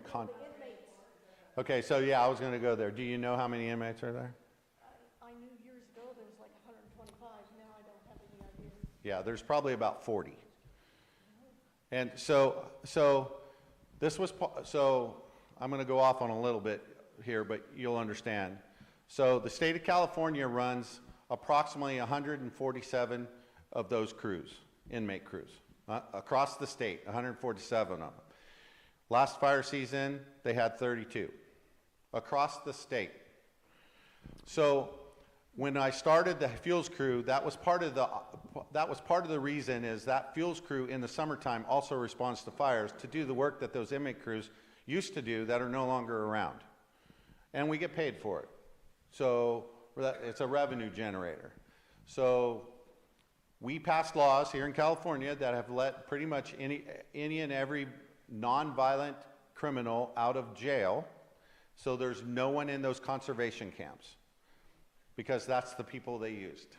Okay, so yeah, I was going to go there. Do you know how many inmates are there? I knew years ago there was like 125, now I don't have any idea. Yeah, there's probably about 40. And so I'm going to go off on a little bit here, but you'll understand. So the state of California runs approximately 147 of those crews, inmate crews, across the state, 147 of them. Last fire season, they had 32 across the state. So when I started the fuels crew, that was part of the reason is that fuels crew in the summertime also responds to fires to do the work that those inmate crews used to do that are no longer around. And we get paid for it. So it's a revenue generator. So we passed laws here in California that have let pretty much any and every nonviolent criminal out of jail. So there's no one in those conservation camps because that's the people they used.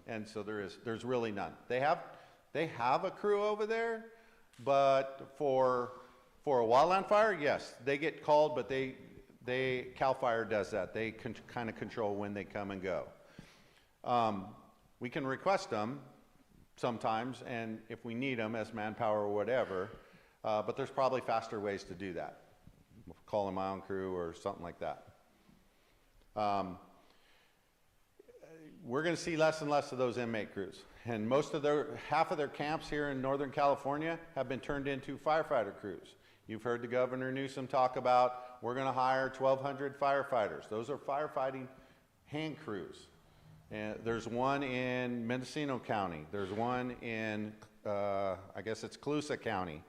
And so there's really none. They have a crew over there, but for a wildland fire, yes, they get called, but CAL FIRE does that. They kind of control when they come and go. We can request them sometimes, and if we need them as manpower or whatever, but there's probably faster ways to do that. Calling my own crew or something like that. We're going to see less and less of those inmate crews. And half of their camps here in Northern California have been turned into firefighter crews. You've heard the Governor Newsom talk about, we're going to hire 1,200 firefighters. Those are firefighting hand crews. And there's one in Mendocino County. There's one in, I guess it's Colusa County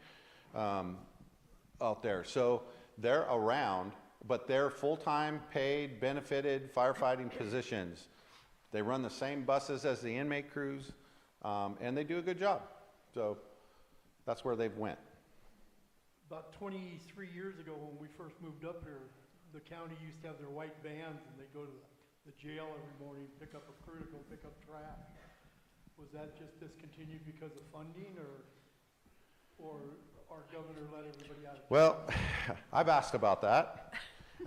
out there. So they're around, but they're full-time, paid, benefited firefighting positions. They run the same buses as the inmate crews, and they do a good job. So that's where they've went. About 23 years ago when we first moved up here, the county used to have their white vans and they go to the jail every morning, pick up a crew to go pick up trash. Was that just discontinued because of funding or our governor let everybody out of jail? Well, I've asked about that,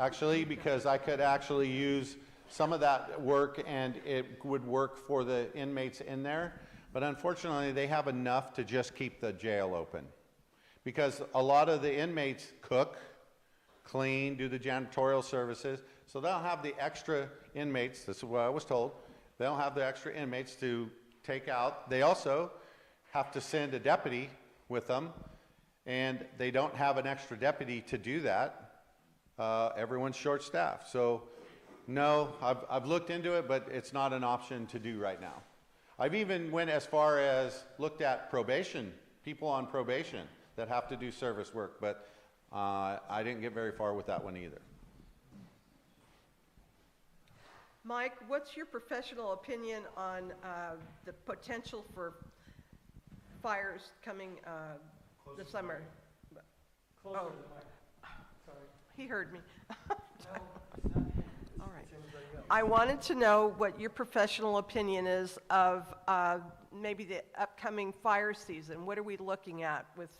actually, because I could actually use some of that work and it would work for the inmates in there. But unfortunately, they have enough to just keep the jail open. Because a lot of the inmates cook, clean, do the janitorial services, so they don't have the extra inmates, this is what I was told, they don't have the extra inmates to take out. They also have to send a deputy with them, and they don't have an extra deputy to do that. Everyone's short-staffed. So no, I've looked into it, but it's not an option to do right now. I've even went as far as looked at probation, people on probation that have to do service work, but I didn't get very far with that one either. Mike, what's your professional opinion on the potential for fires coming this summer? Closer Oh. to the mic. Sorry. He heard me. All right. I wanted to know what your professional opinion is of maybe the upcoming fire season. What are we looking at with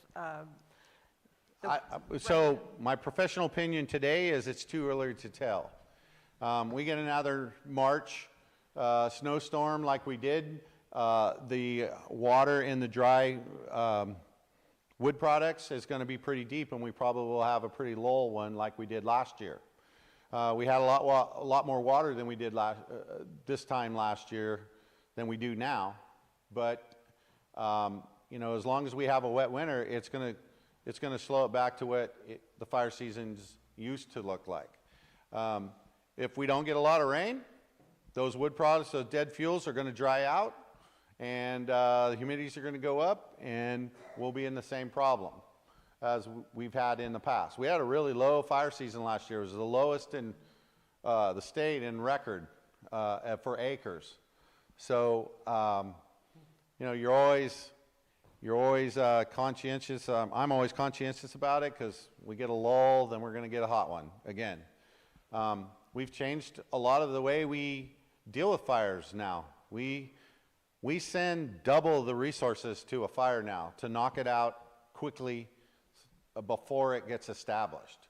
So my professional opinion today is it's too early to tell. We get another March snowstorm like we did The water in the dry wood products is going to be pretty deep, and we probably will have a pretty low one like we did last year. We had a lot more water than we did this time last year than we do now, but you know, as long as we have a wet winter, it's going to slow it back to what the fire seasons used to look like. If we don't get a lot of rain, those wood products, those dead fuels are going to dry out, and the humidities are going to go up, and we'll be in the same problem as we've had in the past. We had a really low fire season last year. It was the lowest in the state in record for acres. So, you know, you're always conscientious. I'm always conscientious about it, because we get a lull, then we're going to get a hot one again. We've changed a lot of the way we deal with fires now. We send double the resources to a fire now to knock it out quickly before it gets established.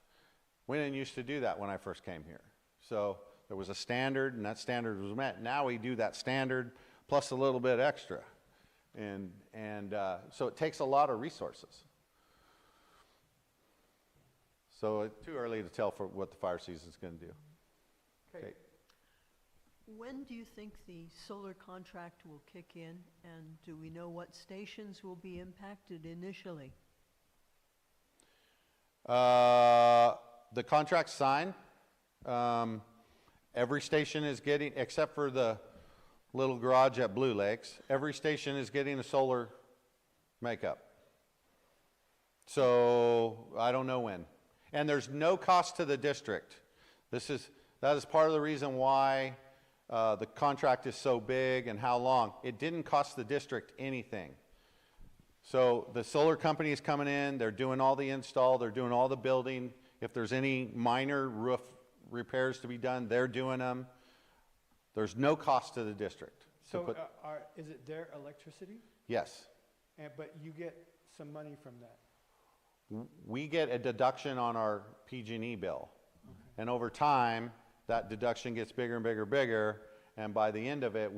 We didn't used to do that when I first came here. So there was a standard, and that standard was met. Now we do that standard plus a little bit extra. And so it takes a lot of resources. So it's too early to tell for what the fire season is going to do. Okay. When do you think the solar contract will kick in, and do we know what stations will be impacted initially? The contract's signed. Every station is getting, except for the little garage at Blue Lakes, every station is getting a solar makeup. So I don't know when. And there's no cost to the district. That is part of the reason why the contract is so big and how long. It didn't cost the district anything. So the solar company is coming in, they're doing all the install, they're doing all the building. If there's any minor roof repairs to be done, they're doing them. There's no cost to the district. So is it their electricity? Yes. But you get some money from that? We get a deduction on our PG&E bill. Okay. And over time, that deduction gets bigger and bigger and bigger, and by the end of it,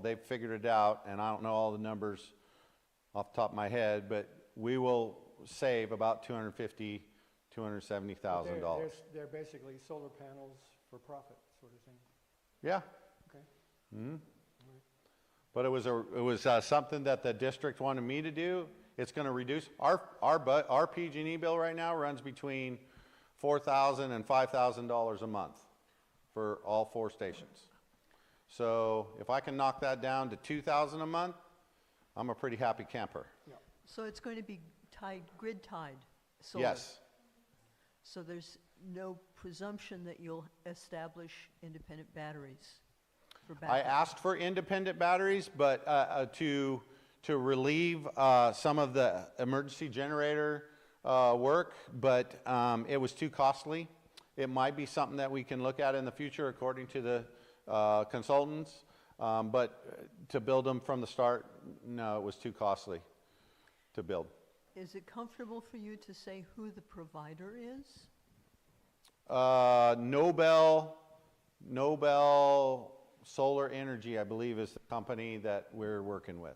they've figured it out, and I don't know all the numbers off the top of my head, but we will save about $250,000, $270,000. They're basically solar panels for profit, sort of thing. Yeah. Okay. Mm-hmm. But it was something that the district wanted me to do. It's going to reduce our PG&E bill right now runs between $4,000 and $5,000 a month for all 4 stations. So if I can knock that down to $2,000 a month, I'm a pretty happy camper. Yeah. So it's going to be grid tied solar? Yes. So there's no presumption that you'll establish independent batteries for backup? I asked for independent batteries, but to relieve some of the emergency generator work, but it was too costly. It might be something that we can look at in the future according to the consultants, but to build them from the start, no, it was too costly to build. Is it comfortable for you to say who the provider is? Nobel Solar Energy, I believe, is the company that we're working with.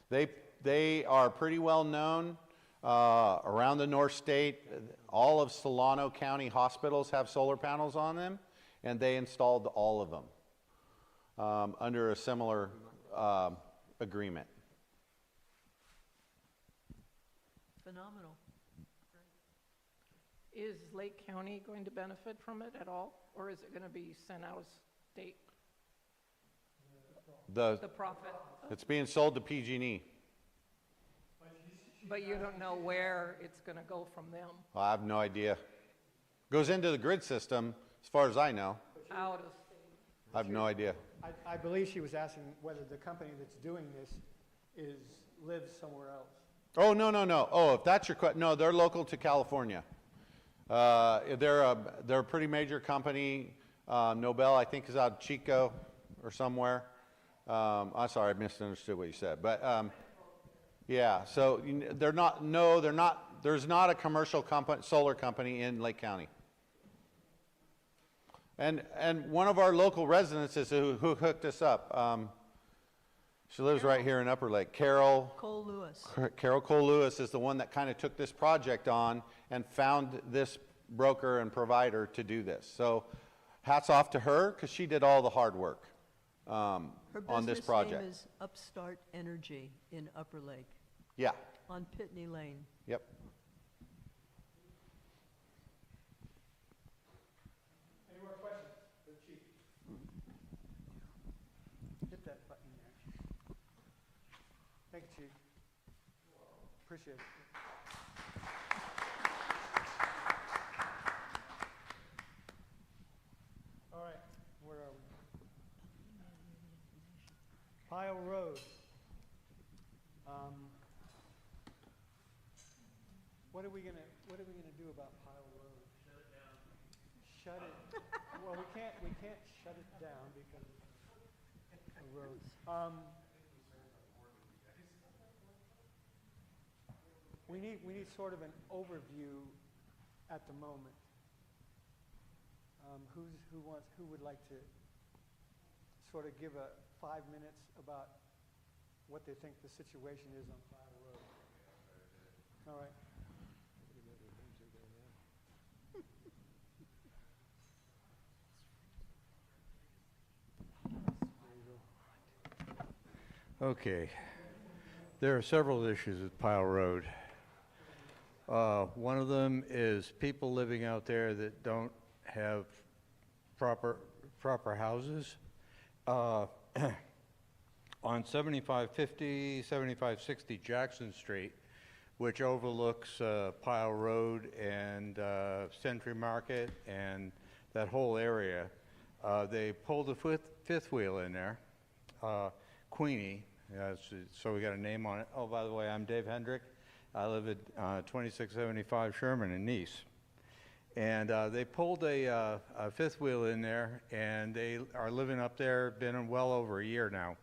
They are pretty well known around the North State. All of Solano County hospitals have solar panels on them, and they installed all of them under a similar agreement. Phenomenal. Is Lake County going to benefit from it at all, or is it going to be sent out of state? The profit? It's being sold to PG&E. But you don't know where it's going to go from them? I have no idea. Goes into the grid system, as far as I know. Out of state? I have no idea. I believe she was asking whether the company that's doing this lives somewhere else. Oh, no. Oh, if that's your question, no, they're local to California. They're a pretty major company. Nobel, I think, is out of Chico or somewhere. I'm sorry, I misunderstood what you said. But yeah, so they're not, there's not a commercial solar company in Lake County. And one of our local residents is who hooked us up. She lives right here in Upper Lake. Carol Cole Lewis. Carol Cole Lewis is the one that kind of took this project on and found this broker and provider to do this. So hats off to her because she did all the hard work on this project. Her business name is Upstart Energy in Upper Lake Yeah, on Pitney Lane. yep. Any more questions for the chief? Hit that button there. Thank you, chief. Appreciate it. All right, where are we? Pile Road. What are we gonna do about Pile Road? Shut it down. Well, we can't shut it down because of the roads. We need sort of an overview at the moment. Who would like to sort of give 5 minutes about what they think the situation is on Pile Road? All right. Okay. There are several issues with Pile Road. One of them is people living out there that don't have proper houses. On 7550, 7560 Jackson Street, which overlooks Pile Road and Century Market and that whole area, they pulled a fifth wheel in there, Queenie. So we got a name on it. Oh, by the way, I'm Dave Hendrick. I live at 2675 Sherman in Nice. And they pulled a fifth wheel in there, and they are living up there, been well over a year now.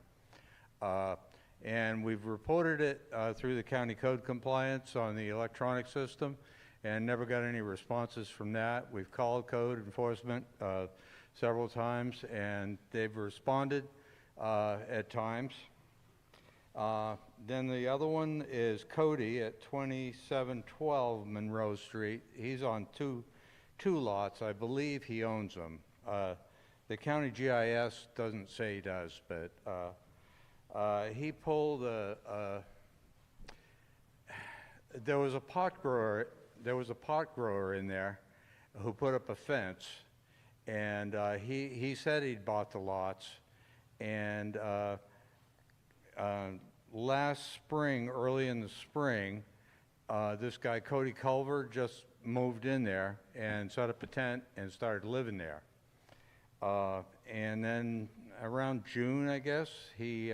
And we've reported it through the county code compliance on the electronic system and never got any responses from that. We've called code enforcement several times, and they've responded at times. Then the other one is Cody at 2712 Monroe Street. He's on two lots. I believe he owns them. The county GIS doesn't say he does, but he pulled there was a pot grower in there who put up a fence, and he said he'd bought the lots, and last spring, early in the spring, this guy Cody Culver just moved in there and set up a tent and started living there. And then around June, I guess, he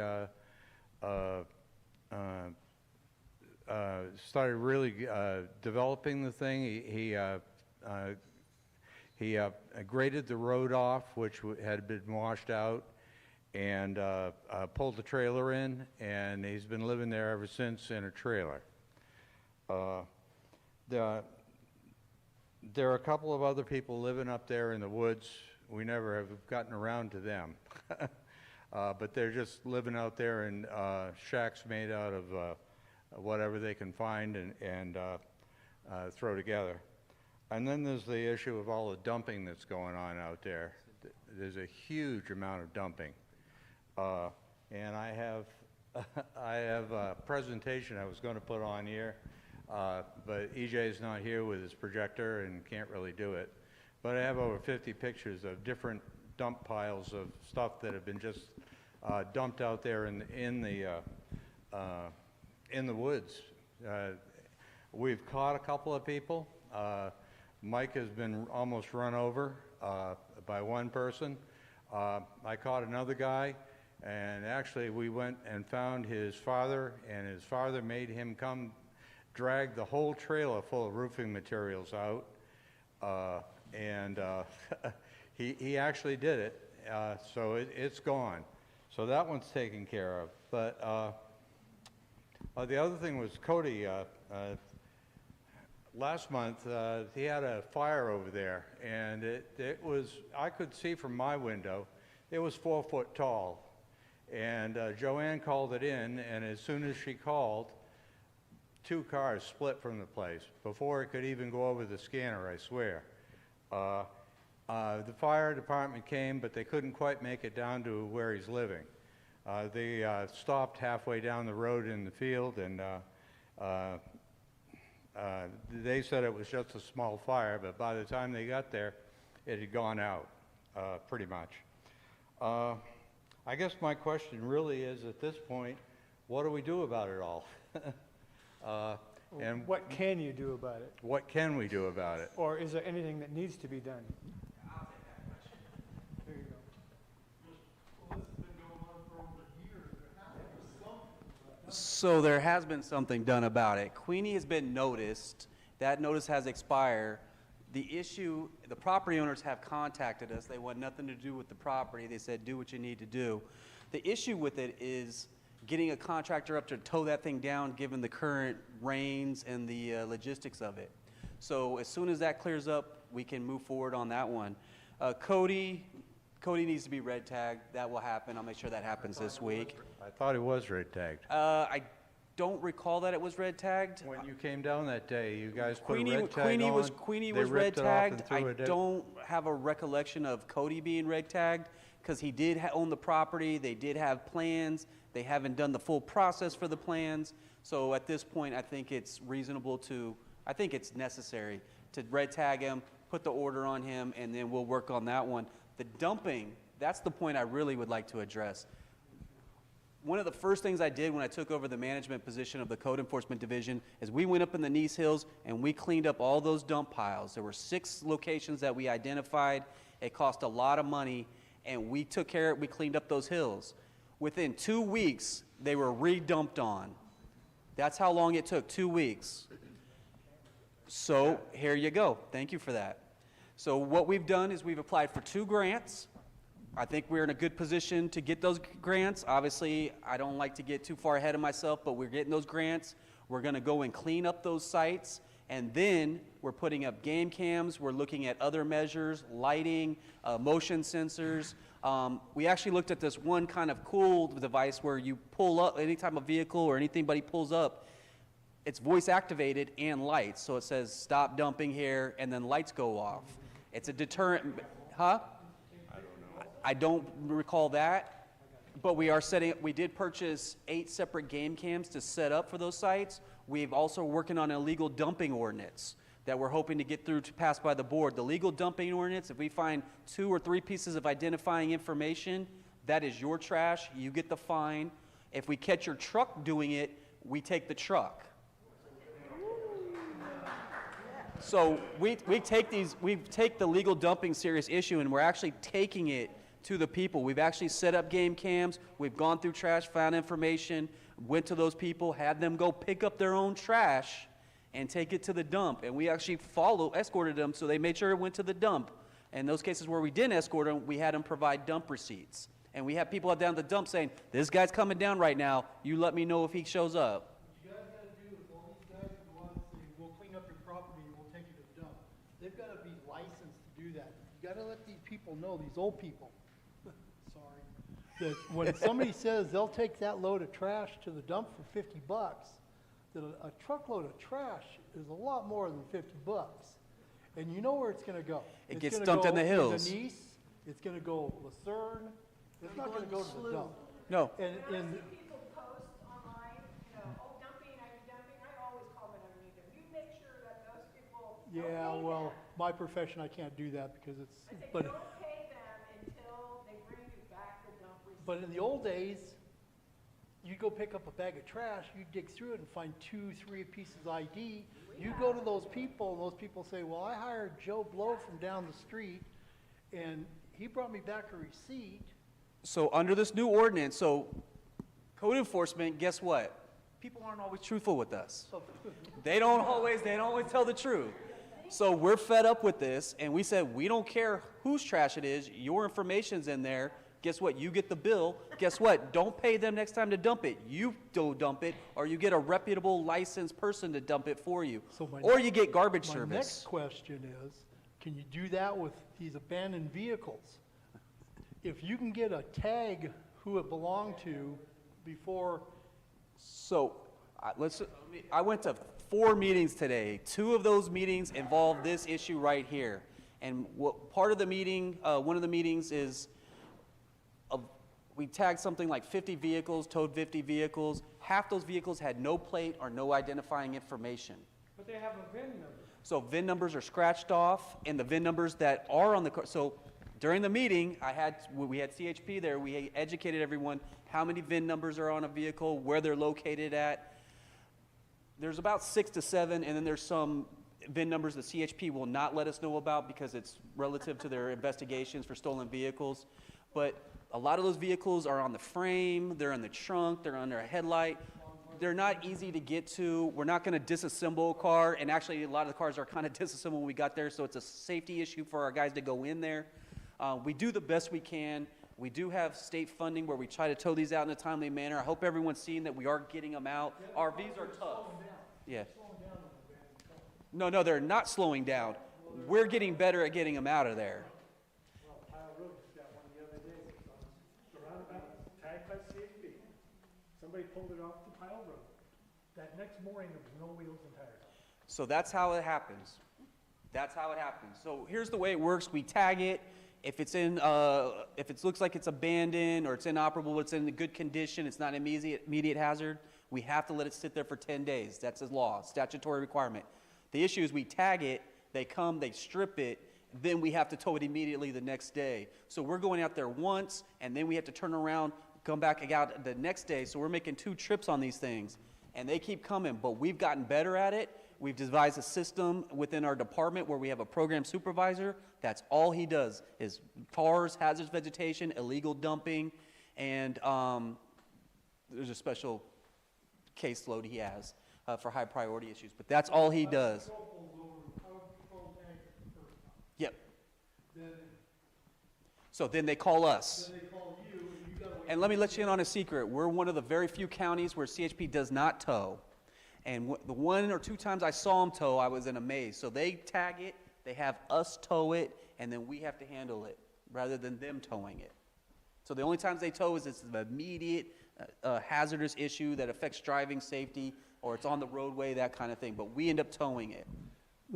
started really developing the thing. He graded the road off, which had been washed out, and pulled the trailer in, and he's been living there ever since in a trailer. There are a couple of other people living up there in the woods. We never have gotten around to them. But they're just living out there in shacks made out of whatever they can find and throw together. And then there's the issue of all the dumping that's going on out there. There's a huge amount of dumping. And I have a presentation I was going to put on here, but EJ's not here with his projector and can't really do it. But I have over 50 pictures of different dump piles of stuff that have been just dumped out there in the woods. We've caught a couple of people. Mike has been almost run over by one person. I caught another guy. And actually, we went and found his father, and his father made him come drag the whole trailer full of roofing materials out. He actually did it, so it's gone. So that one's taken care of. But the other thing was Cody. Last month, he had a fire over there, and it was, I could see from my window, it was 4 foot tall. And Joanne called it in, and as soon as she called, 2 cars split from the place before it could even go over the scanner, I swear. The fire department came, but they couldn't quite make it down to where he's living. They stopped halfway down the road in the field, and they said it was just a small fire, but by the time they got there, it had gone out, pretty much. I guess my question really is, at this point, what do we do about it all? And What can you do about it? what can we do about it? Or is there anything that needs to be done? There you go. So there has been something done about it. Queenie has been noticed. That notice has expired. The issue, the property owners have contacted us. They want nothing to do with the property. They said, do what you need to do. The issue with it is getting a contractor up to tow that thing down, given the current rains and the logistics of it. So as soon as that clears up, we can move forward on that one. Cody needs to be red tagged. That will happen. I'll make sure that happens this week. I thought it was red tagged. I don't recall that it was red tagged. When you came down that day, you guys put a Queenie red tag on. Queenie they was red ripped it off and tagged. threw I it in. don't have a recollection of Cody being red tagged, because he did own the property. They did have plans. They haven't done the full process for the plans. So at this point, I think it's reasonable to, I think it's necessary to red tag him, put the order on him, and then we'll work on that one. The dumping, that's the point I really would like to address. One of the first things I did when I took over the management position of the Code Enforcement Division is we went up in the Nice Hills and we cleaned up all those dump piles. There were 6 locations that we identified. It cost a lot of money, and we took care of it. We cleaned up those hills. Within 2 weeks, they were re-dumped on. That's how long it took, 2 weeks. So here you go. Thank you for that. So what we've done is we've applied for 2 grants. I think we're in a good position to get those grants. Obviously, I don't like to get too far ahead of myself, but we're getting those grants. We're going to go and clean up those sites, and then we're putting up game cams. We're looking at other measures, lighting, motion sensors. We actually looked at this one kind of cool device where you pull up anytime a vehicle or anybody pulls up, it's voice activated and lights. So it says stop dumping here, and then lights go off. It's a deterrent, huh? I don't recall that, but we did purchase 8 separate game cams to set up for those sites. We've also working on an illegal dumping ordinance that we're hoping to get through to pass by the board. The legal dumping ordinance, if we find 2 or 3 pieces of identifying information, that is your trash, you get the fine. If we catch your truck doing it, we take the truck. So we take the legal dumping serious issue, and we're actually taking it to the people. We've actually set up game cams. We've gone through trash, found information, went to those people, had them go pick up their own trash and take it to the dump. And we actually escorted them, so they made sure it went to the dump. In those cases where we didn't escort them, we had them provide dump receipts. And we have people out down at the dump saying, this guy's coming down right now. You let me know if he shows up. What you guys gotta do is all these guys who want to say, we'll clean up your property and we'll take you to the dump. They've gotta be licensed to do that. You gotta let these people know, these old people, sorry, that when somebody says they'll take that load of trash to the dump for $50, that a truckload of trash is a lot more than $50. And you know where it's gonna go. It gets dumped in the hills. It's gonna go Nice, it's gonna go Lucerne, it's not gonna go to the dump. No. And People post online, oh, dumping, I'm dumping, I always comment underneath it. You make sure that those people don't yeah, pay well, them. my profession, I can't do that because it's, I say, but, don't pay them until they bring you back the dump receipt. but in the old days, you'd go pick up a bag of trash, you'd dig through it and find 2, 3 pieces of ID. You go to those people, and those people say, well, I hired Joe Blow from down the street, and he brought me back a receipt. So under this new ordinance, so code enforcement, guess what? People aren't always truthful with us. They don't always tell the truth. So we're fed up with this, and we said, we don't care whose trash it is, your information's in there. Guess what? You get the bill. Guess what? Don't pay them next time to dump it. You don't dump it, or you get a reputable licensed person to dump it for you. So or you get garbage My service. next question is, can you do that with these abandoned vehicles? If you can get a tag who it belonged to before? So, I went to 4 meetings today. 2 of those meetings involved this issue right here. And part of the meeting, one of the meetings is, we tagged something like 50 vehicles, towed 50 vehicles. Half those vehicles had no plate or no identifying information. But they have a VIN number. So VIN numbers are scratched off, and the VIN numbers that are on the car. So during the meeting, we had CHP there. We educated everyone how many VIN numbers are on a vehicle, where they're located at. There's about 6 to 7, and then there's some VIN numbers that CHP will not let us know about because it's relative to their investigations for stolen vehicles. But a lot of those vehicles are on the frame, they're in the trunk, they're under a headlight. They're not easy to get to. We're not going to disassemble a car, and actually a lot of the cars are kind of disassembled when we got there, so it's a safety issue for our guys to go in there. We do the best we can. We do have state funding where we try to tow these out in a timely manner. I hope everyone's seeing that we are getting them out. RVs are tough. Yeah. No, they're not slowing down. We're getting better at getting them out of there. Well, Pile Road just got one the other day. Roundabout, tagged by CHP. Somebody pulled it off the Pile Road. That next morning, there was no wheels and tires. So that's how it happens. That's how it happens. So here's the way it works. We tag it. If it's if it looks like it's abandoned or it's inoperable, it's in good condition, it's not an immediate hazard, we have to let it sit there for 10 days. That's the law, statutory requirement. The issue is we tag it, they come, they strip it, then we have to tow it immediately the next day. So we're going out there once, and then we have to turn around, come back out the next day. So we're making 2 trips on these things, and they keep coming, but we've gotten better at it. We've devised a system within our department where we have a program supervisor. That's all he does is cars, hazardous vegetation, illegal dumping, and there's a special caseload he has for high priority issues. But that's all he does. Yep. So then they call us. And let me let you in on a secret. We're one of the very few counties where CHP does not tow. And the 1 or 2 times I saw them tow, I was in a maze. So they tag it, they have us tow it, and then we have to handle it rather than them towing it. So the only times they tow is it's an immediate hazardous issue that affects driving safety, or it's on the roadway, that kind of thing. But we end up towing it.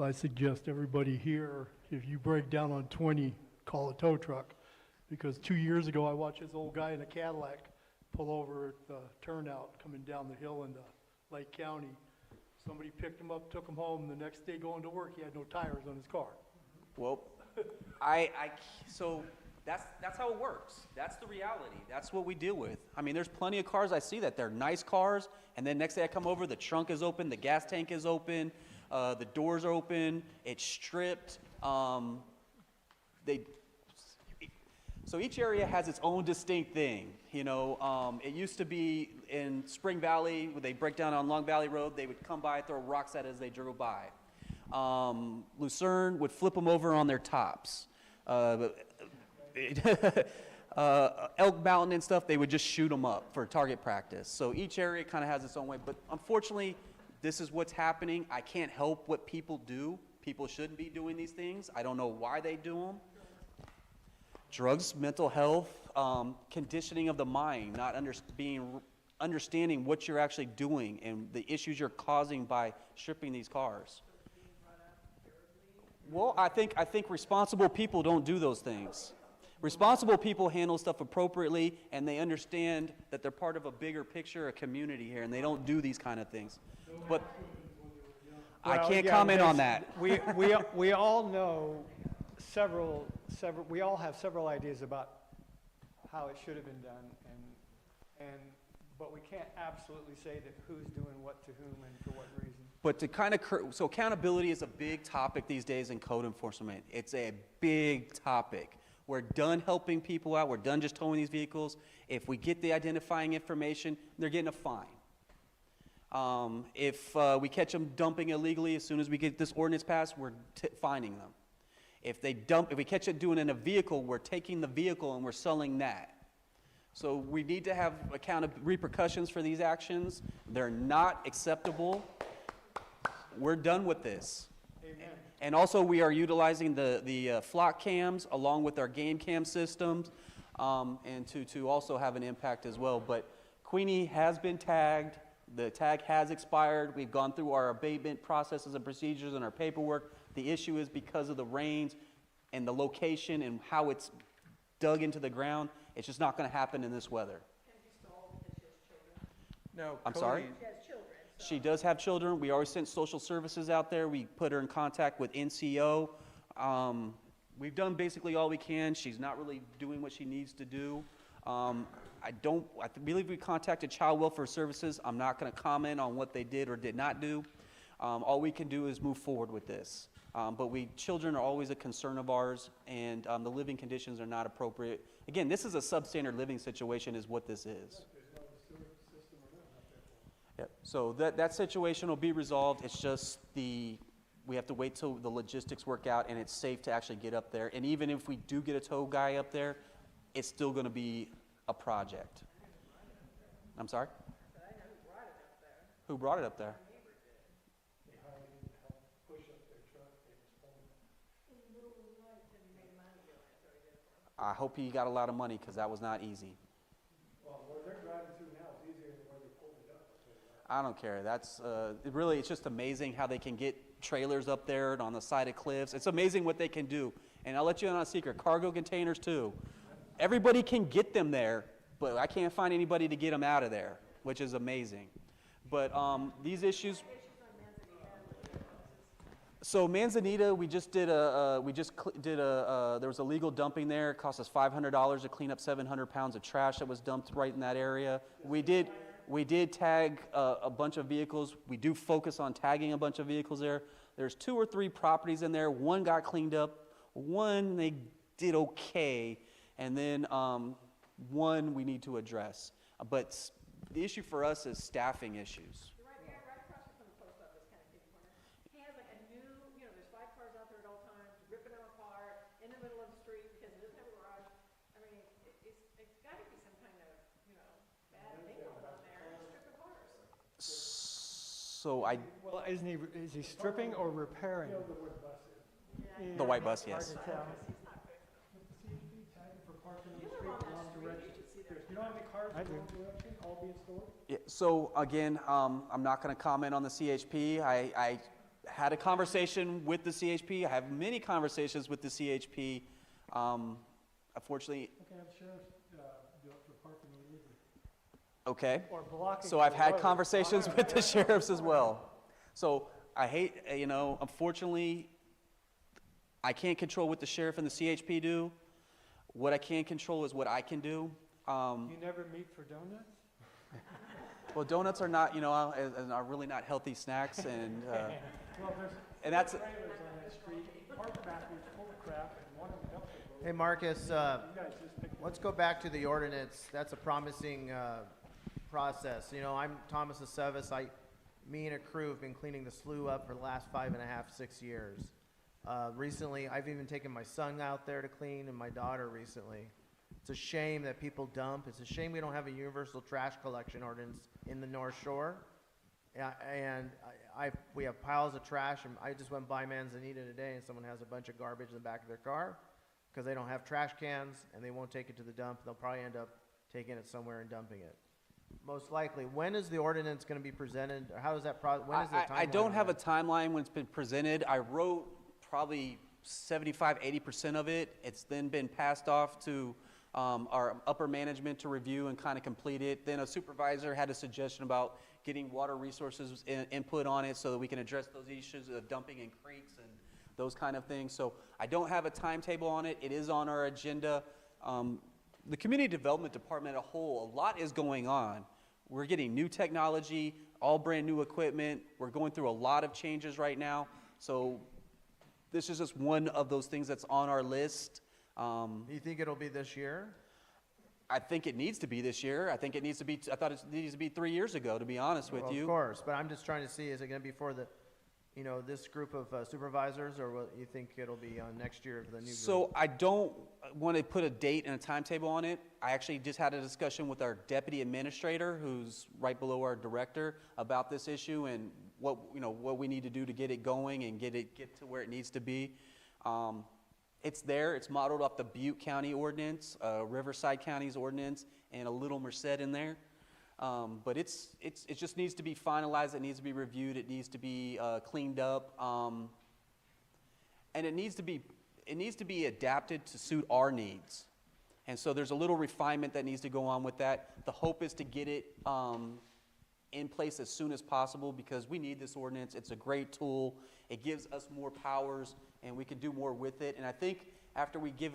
I suggest everybody here, if you break down on 20, call a tow truck. Because 2 years ago, I watched this old guy in a Cadillac pull over at the turnout coming down the hill into Lake County. Somebody picked him up, took him home. The next day going to work, he had no tires on his car. Well, so that's how it works. That's the reality. That's what we deal with. I mean, there's plenty of cars I see that they're nice cars, and then next day I come over, the trunk is open, the gas tank is open, the doors are open, it's stripped. So each area has its own distinct thing. You know, it used to be in Spring Valley, when they break down on Long Valley Road, they would come by, throw rocks at it as they drove by. Lucerne would flip them over on their tops. Elk Mountain and stuff, they would just shoot them up for target practice. So each area kind of has its own way. But unfortunately, this is what's happening. I can't help what people do. People shouldn't be doing these things. I don't know why they do them. Drugs, mental health, conditioning of the mind, not understanding what you're actually doing and the issues you're causing by stripping these cars. Well, I think responsible people don't do those things. Responsible people handle stuff appropriately, and they understand that they're part of a bigger picture, a community here, and they don't do these kind of things. But I can't comment on that. We all know several, we all have several ideas about how it should have been done, but we can't absolutely say that who's doing what to whom and for what reason. But so accountability is a big topic these days in code enforcement. It's a big topic. We're done helping people out. We're done just towing these vehicles. If we get the identifying information, they're getting a fine. If we catch them dumping illegally, as soon as we get this ordinance passed, we're fining them. If we catch it doing it in a vehicle, we're taking the vehicle and we're selling that. So we need to have repercussions for these actions. They're not acceptable. We're done with this. Amen. And also we are utilizing the flock cams along with our game cam systems. and to also have an impact as well. But Queenie has been tagged. The tag has expired. We've gone through our abatement processes and procedures and our paperwork. The issue is because of the rains and the location and how it's dug into the ground, it's just not going to happen in this weather. No, I'm sorry? She does have children. We always sent social services out there. We put her in contact with NCO. We've done basically all we can. She's not really doing what she needs to do. I believe we contacted Child Welfare Services. I'm not going to comment on what they did or did not do. All we can do is move forward with this. But children are always a concern of ours, and the living conditions are not appropriate. Again, this is a substandard living situation is what this is. Yep. So that situation will be resolved. It's just we have to wait till the logistics work out and it's safe to actually get up there. And even if we do get a tow guy up there, it's still going to be a project. I'm sorry? Who brought it up there? I hope he got a lot of money because that was not easy. Well, where they're driving through now is easier than where they pulled it up. I don't care. That's really, it's just amazing how they can get trailers up there and on the side of cliffs. It's amazing what they can do. And I'll let you in on a secret, cargo containers too. Everybody can get them there, but I can't find anybody to get them out of there, which is amazing. But these issues. So Manzanita, we just did there was illegal dumping there. It cost us $500 to clean up 700 pounds of trash that was dumped right in that area. We did tag a bunch of vehicles. We do focus on tagging a bunch of vehicles there. There's 2 or 3 properties in there. One got cleaned up. One they did okay. And then one we need to address. But the issue for us is staffing issues. Right across from the post office, kind of kitty corner. He has like a new, there's 5 cars out there at all times, ripping them apart in the middle of the street because it doesn't have a garage. I mean, it's got to be some kind of, bad thing going on there. Stripping cars. So Well, is he stripping or repairing? the white bus, yes. Hard to tell. You know how many cars I are do. going through that street, all being stored? Yeah, so again, I'm not going to comment on the CHP. I had a conversation with the CHP. I have many conversations with the CHP. Unfortunately, Okay, have sheriffs do it for parking illegally. okay. Or blocking So I've the had road. conversations with the sheriffs as well. So I hate, unfortunately, I can't control what the sheriff and the CHP do. What I can control is what I can do. You never meet for donuts? Well, donuts are not, are really not healthy snacks, and Well, there's and that's trailers on that street, parked backwards, full of crap, and one of them dumped it. Hey, Marcus, You guys just pick let's go back to the ordinance. That's a promising process. I'm Thomas Aceves. Me and a crew have been cleaning the slough up for the last 5.5, 6 years. Recently, I've even taken my son out there to clean and my daughter recently. It's a shame that people dump. It's a shame we don't have a universal trash collection ordinance in the North Shore. And we have piles of trash, and I just went by Manzanita today, and someone has a bunch of garbage in the back of their car because they don't have trash cans, and they won't take it to the dump. They'll probably end up taking it somewhere and dumping it. Most likely. When is the ordinance going to be presented? Or how is that when is the timeline? I don't on have a that? timeline when it's been presented. I wrote probably 75, 80% of it. It's then been passed off to our upper management to review and kind of complete it. Then a supervisor had a suggestion about getting water resources input on it so that we can address those issues of dumping in creeks and those kind of things. So I don't have a timetable on it. It is on our agenda. The Community Development Department as a whole, a lot is going on. We're getting new technology, all brand new equipment. We're going through a lot of changes right now. So this is just one of those things that's on our list. Do you think it'll be this year? I think it needs to be this year. I thought it needs to be 3 years ago, to be honest with you. Of course, but I'm just trying to see, is it going to be for the, this group of supervisors, or what you think it'll be on next year for the new group? So I don't want to put a date and a timetable on it. I actually just had a discussion with our deputy administrator, who's right below our director, about this issue and what we need to do to get it going and get to where it needs to be. It's there, it's modeled off the Butte County ordinance, Riverside County's ordinance, and a little Merced in there. But it just needs to be finalized, it needs to be reviewed, it needs to be cleaned up. And it needs to be adapted to suit our needs. And so there's a little refinement that needs to go on with that. The hope is to get it in place as soon as possible because we need this ordinance. It's a great tool. It gives us more powers and we can do more with it. And I think after we give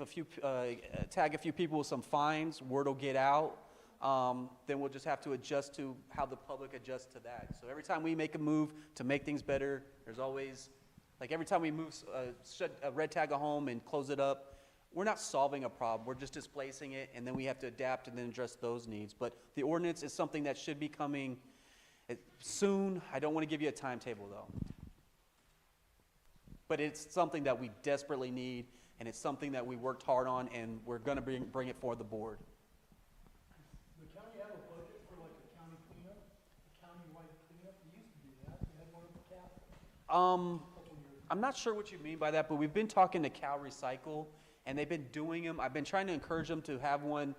tag a few people with some fines, word will get out. Then we'll just have to adjust to how the public adjusts to that. So every time we make a move to make things better, there's always, like every time we move, shut a red tag a home and close it up, we're not solving a problem, we're just displacing it, and then we have to adapt and then address those needs. But the ordinance is something that should be coming soon. I don't want to give you a timetable though. But it's something that we desperately need, and it's something that we worked hard on, and we're going to bring it for the board. Does the county have a budget for like a county cleanup, a county-wide cleanup? We used to do that. We had one at the Capitol. I'm not sure what you mean by that, but we've been talking to Cal Recycle, and they've been doing them. I've been trying to encourage them to have one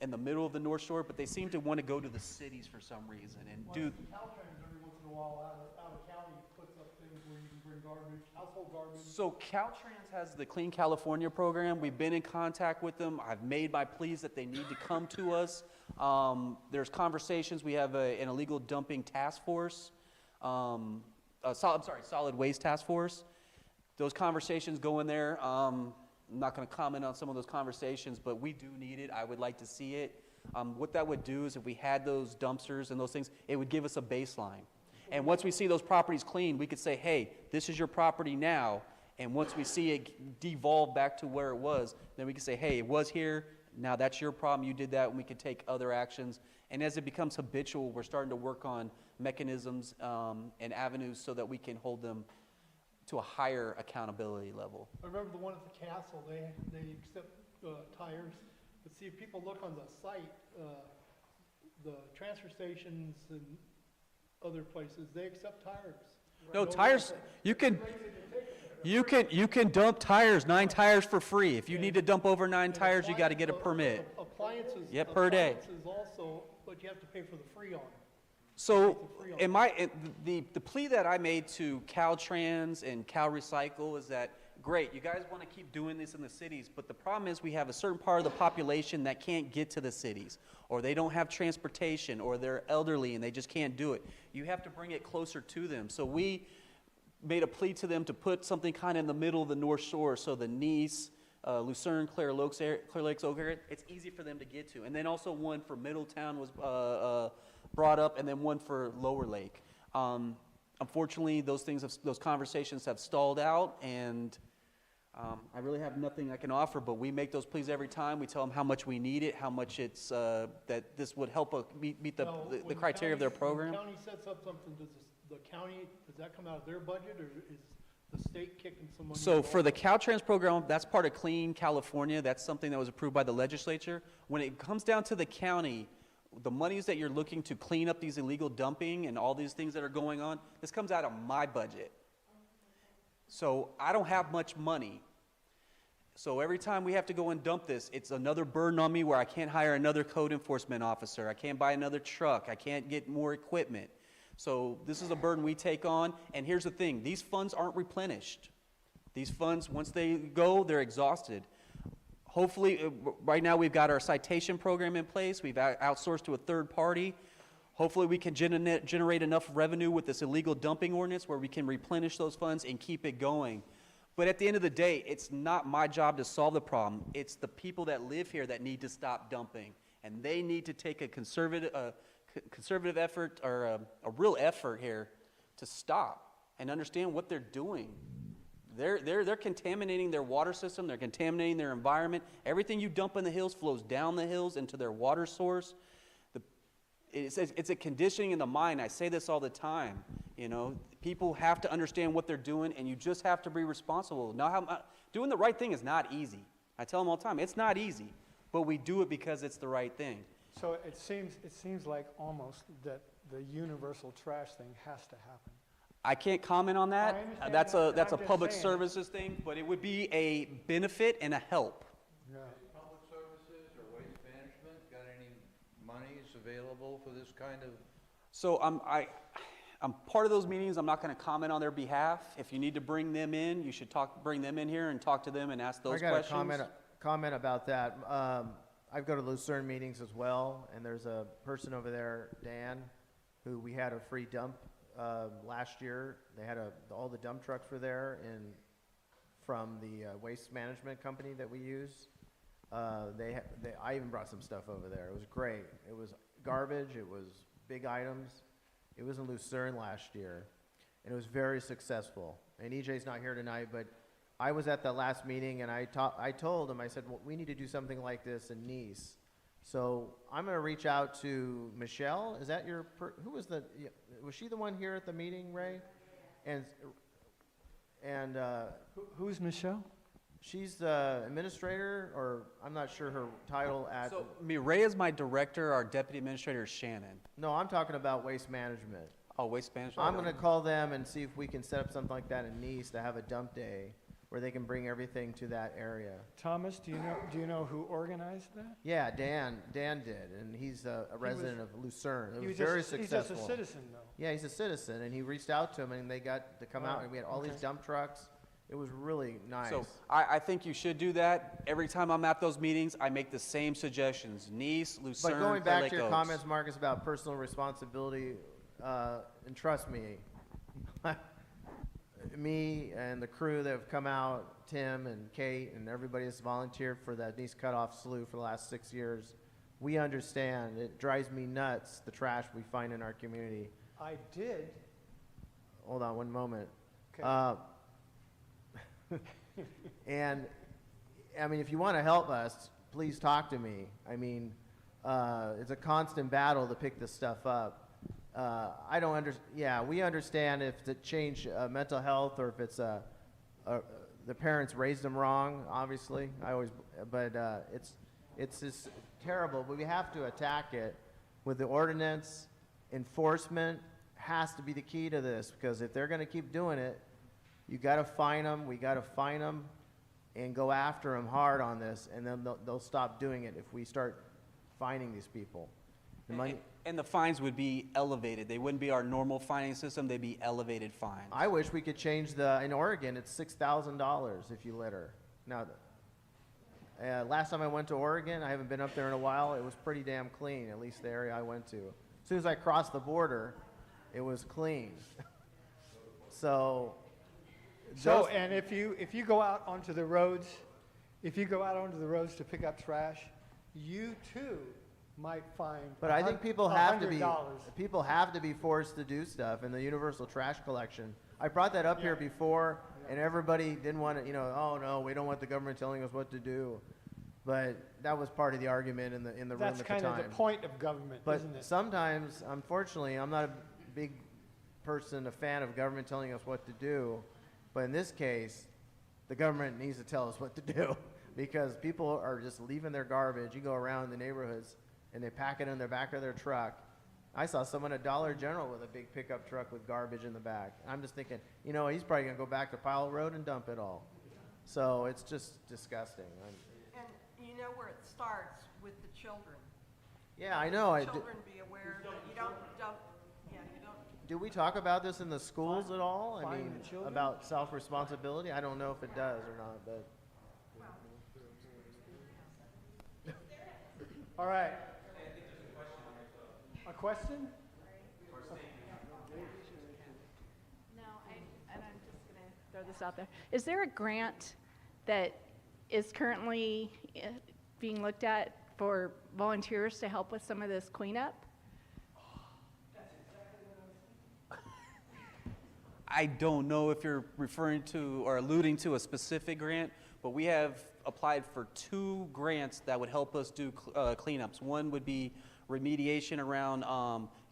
in the middle of the North Shore, but they seem to want to go to the cities for some reason and do. Caltrans every once in a while out of county puts up things where you can bring garbage, household garbage. So Caltrans has the Clean California program. We've been in contact with them. I've made my pleas that they need to come to us. There's conversations. We have an illegal dumping task force. Solid waste task force. Those conversations go in there. I'm not going to comment on some of those conversations, but we do need it. I would like to see it. What that would do is if we had those dumpsters and those things, it would give us a baseline. And once we see those properties clean, we could say, hey, this is your property now. And once we see it devolve back to where it was, then we can say, hey, it was here. Now that's your problem. You did that. And we could take other actions. And as it becomes habitual, we're starting to work on mechanisms and avenues so that we can hold them to a higher accountability level. I remember the one at the castle, they accept tires. But see, if people look on the site, the transfer stations and other places, they accept tires. No, tires, you can dump tires, 9 tires for free. If you need to dump over 9 tires, you got to get a permit. Appliances. Yep, per day. Appliances also, but you have to pay for the Freon. So, the plea that I made to Caltrans and Cal Recycle is that, great, you guys want to keep doing this in the cities, but the problem is we have a certain part of the population that can't get to the cities, or they don't have transportation, or they're elderly and they just can't do it. You have to bring it closer to them. So we made a plea to them to put something kind of in the middle of the North Shore, so the Nice, Lucerne, Clear Lakes, Oak area, it's easy for them to get to. And then also one for Middletown was brought up, and then one for Lower Lake. Unfortunately, those conversations have stalled out, and I really have nothing I can offer, but we make those pleas every time. We tell them how much we need it, how much it's, that this would help meet the criteria of their program. When the county sets up something, does the county, does that come out of their budget, or is the state kicking some money? So for the Caltrans program, that's part of Clean California. That's something that was approved by the legislature. When it comes down to the county, the monies that you're looking to clean up these illegal dumping and all these things that are going on, this comes out of my budget. So I don't have much money. So every time we have to go and dump this, it's another burden on me where I can't hire another code enforcement officer. I can't buy another truck. I can't get more equipment. So this is a burden we take on. And here's the thing, these funds aren't replenished. These funds, once they go, they're exhausted. Hopefully, right now we've got our citation program in place. We've outsourced to a third party. Hopefully we can generate enough revenue with this illegal dumping ordinance where we can replenish those funds and keep it going. But at the end of the day, it's not my job to solve the problem. It's the people that live here that need to stop dumping. And they need to take a conservative effort, or a real effort here to stop and understand what they're doing. They're contaminating their water system. They're contaminating their environment. Everything you dump in the hills flows down the hills into their water source. It's a conditioning in the mind. I say this all the time. You know, people have to understand what they're doing, and you just have to be responsible. Now, doing the right thing is not easy. I tell them all the time, it's not easy, but we do it because it's the right thing. So it seems like almost that the universal trash thing has to happen. I can't comment on that. I understand That's that, a, but that's a I'm just public saying. services thing, but it would be a benefit and a help. Yeah. Public services or waste management, got any monies available for this kind of? So I'm part of those meetings. I'm not going to comment on their behalf. If you need to bring them in, you should bring them in here and talk to them and ask those I got questions. a comment about that. I go to Lucerne meetings as well, and there's a person over there, Dan, who we had a free dump last year. They had all the dump trucks were there from the waste management company that we use. I even brought some stuff over there. It was great. It was garbage. It was big items. It was in Lucerne last year, and it was very successful. And EJ's not here tonight, but I was at that last meeting, and I told him, I said, well, we need to do something like this in Nice. So I'm going to reach out to Michelle. Is that who was was she the one here at the meeting, Ray? And Who's Michelle? she's the administrator, or I'm not sure her title at. So Mireya is my director. Our deputy administrator is Shannon. No, I'm talking about waste management. Oh, waste management. I'm going to call them and see if we can set up something like that in Nice to have a dump day where they can bring everything to that area. Thomas, do you know who organized that? Yeah, Dan did, and he's a resident of Lucerne. It was very successful. He's just a citizen, though. Yeah, he's a citizen, and he reached out to him, and they got to come out, and we had all these dump trucks. It was really nice. So I think you should do that. Every time I'm at those meetings, I make the same suggestions. Nice, Lucerne, But going back to your Oaks. comments, Marcus, about personal responsibility, and trust me, me and the crew that have come out, Tim and Kate and everybody that's volunteered for that Nice Cutoff Slough for the last 6 years, we understand. It drives me nuts, the trash we find in our community. I did. Hold on one moment. Okay. And, I mean, if you want to help us, please talk to me. I mean, it's a constant battle to pick this stuff up. I don't we understand if to change mental health or if it's the parents raised them wrong, obviously. It's just terrible, but we have to attack it with the ordinance. Enforcement has to be the key to this, because if they're going to keep doing it, you got to fine them. We got to fine them and go after them hard on this, and then they'll stop doing it if we start fining these people. The money. And the fines would be elevated. They wouldn't be our normal fining system. They'd be elevated fines. I wish we could change in Oregon, it's $6,000 if you litter. Now, last time I went to Oregon, I haven't been up there in a while, it was pretty damn clean, at least the area I went to. As soon as I crossed the border, it was clean. And if you go out onto the roads, to pick up trash, you too might find. But I think people have to $100. be forced to do stuff in the universal trash collection. I brought that up here before, and everybody didn't want to, oh no, we don't want the government telling us what to do. But that was part of the argument in the room at the time. That's kind of the point of government, isn't it? But sometimes, unfortunately, I'm not a big person, a fan of government telling us what to do. But in this case, the government needs to tell us what to do, because people are just leaving their garbage. You go around the neighborhoods, and they pack it in the back of their truck. I saw someone at Dollar General with a big pickup truck with garbage in the back. I'm just thinking, he's probably going to go back to Powell Road and dump it all. So it's just disgusting. And you know where it starts with the children. Yeah, I know. Children be aware that you don't dump, you don't. Do we talk about this in the schools at all? I Fine mean, the children? about self-responsibility? I don't know if it does or not, but. All right. A question? No, and I'm just going to throw this out there. Is there a grant that is currently being looked at for volunteers to help with some of this cleanup? I don't know if you're referring to or alluding to a specific grant, but we have applied for 2 grants that would help us do cleanups. One would be remediation around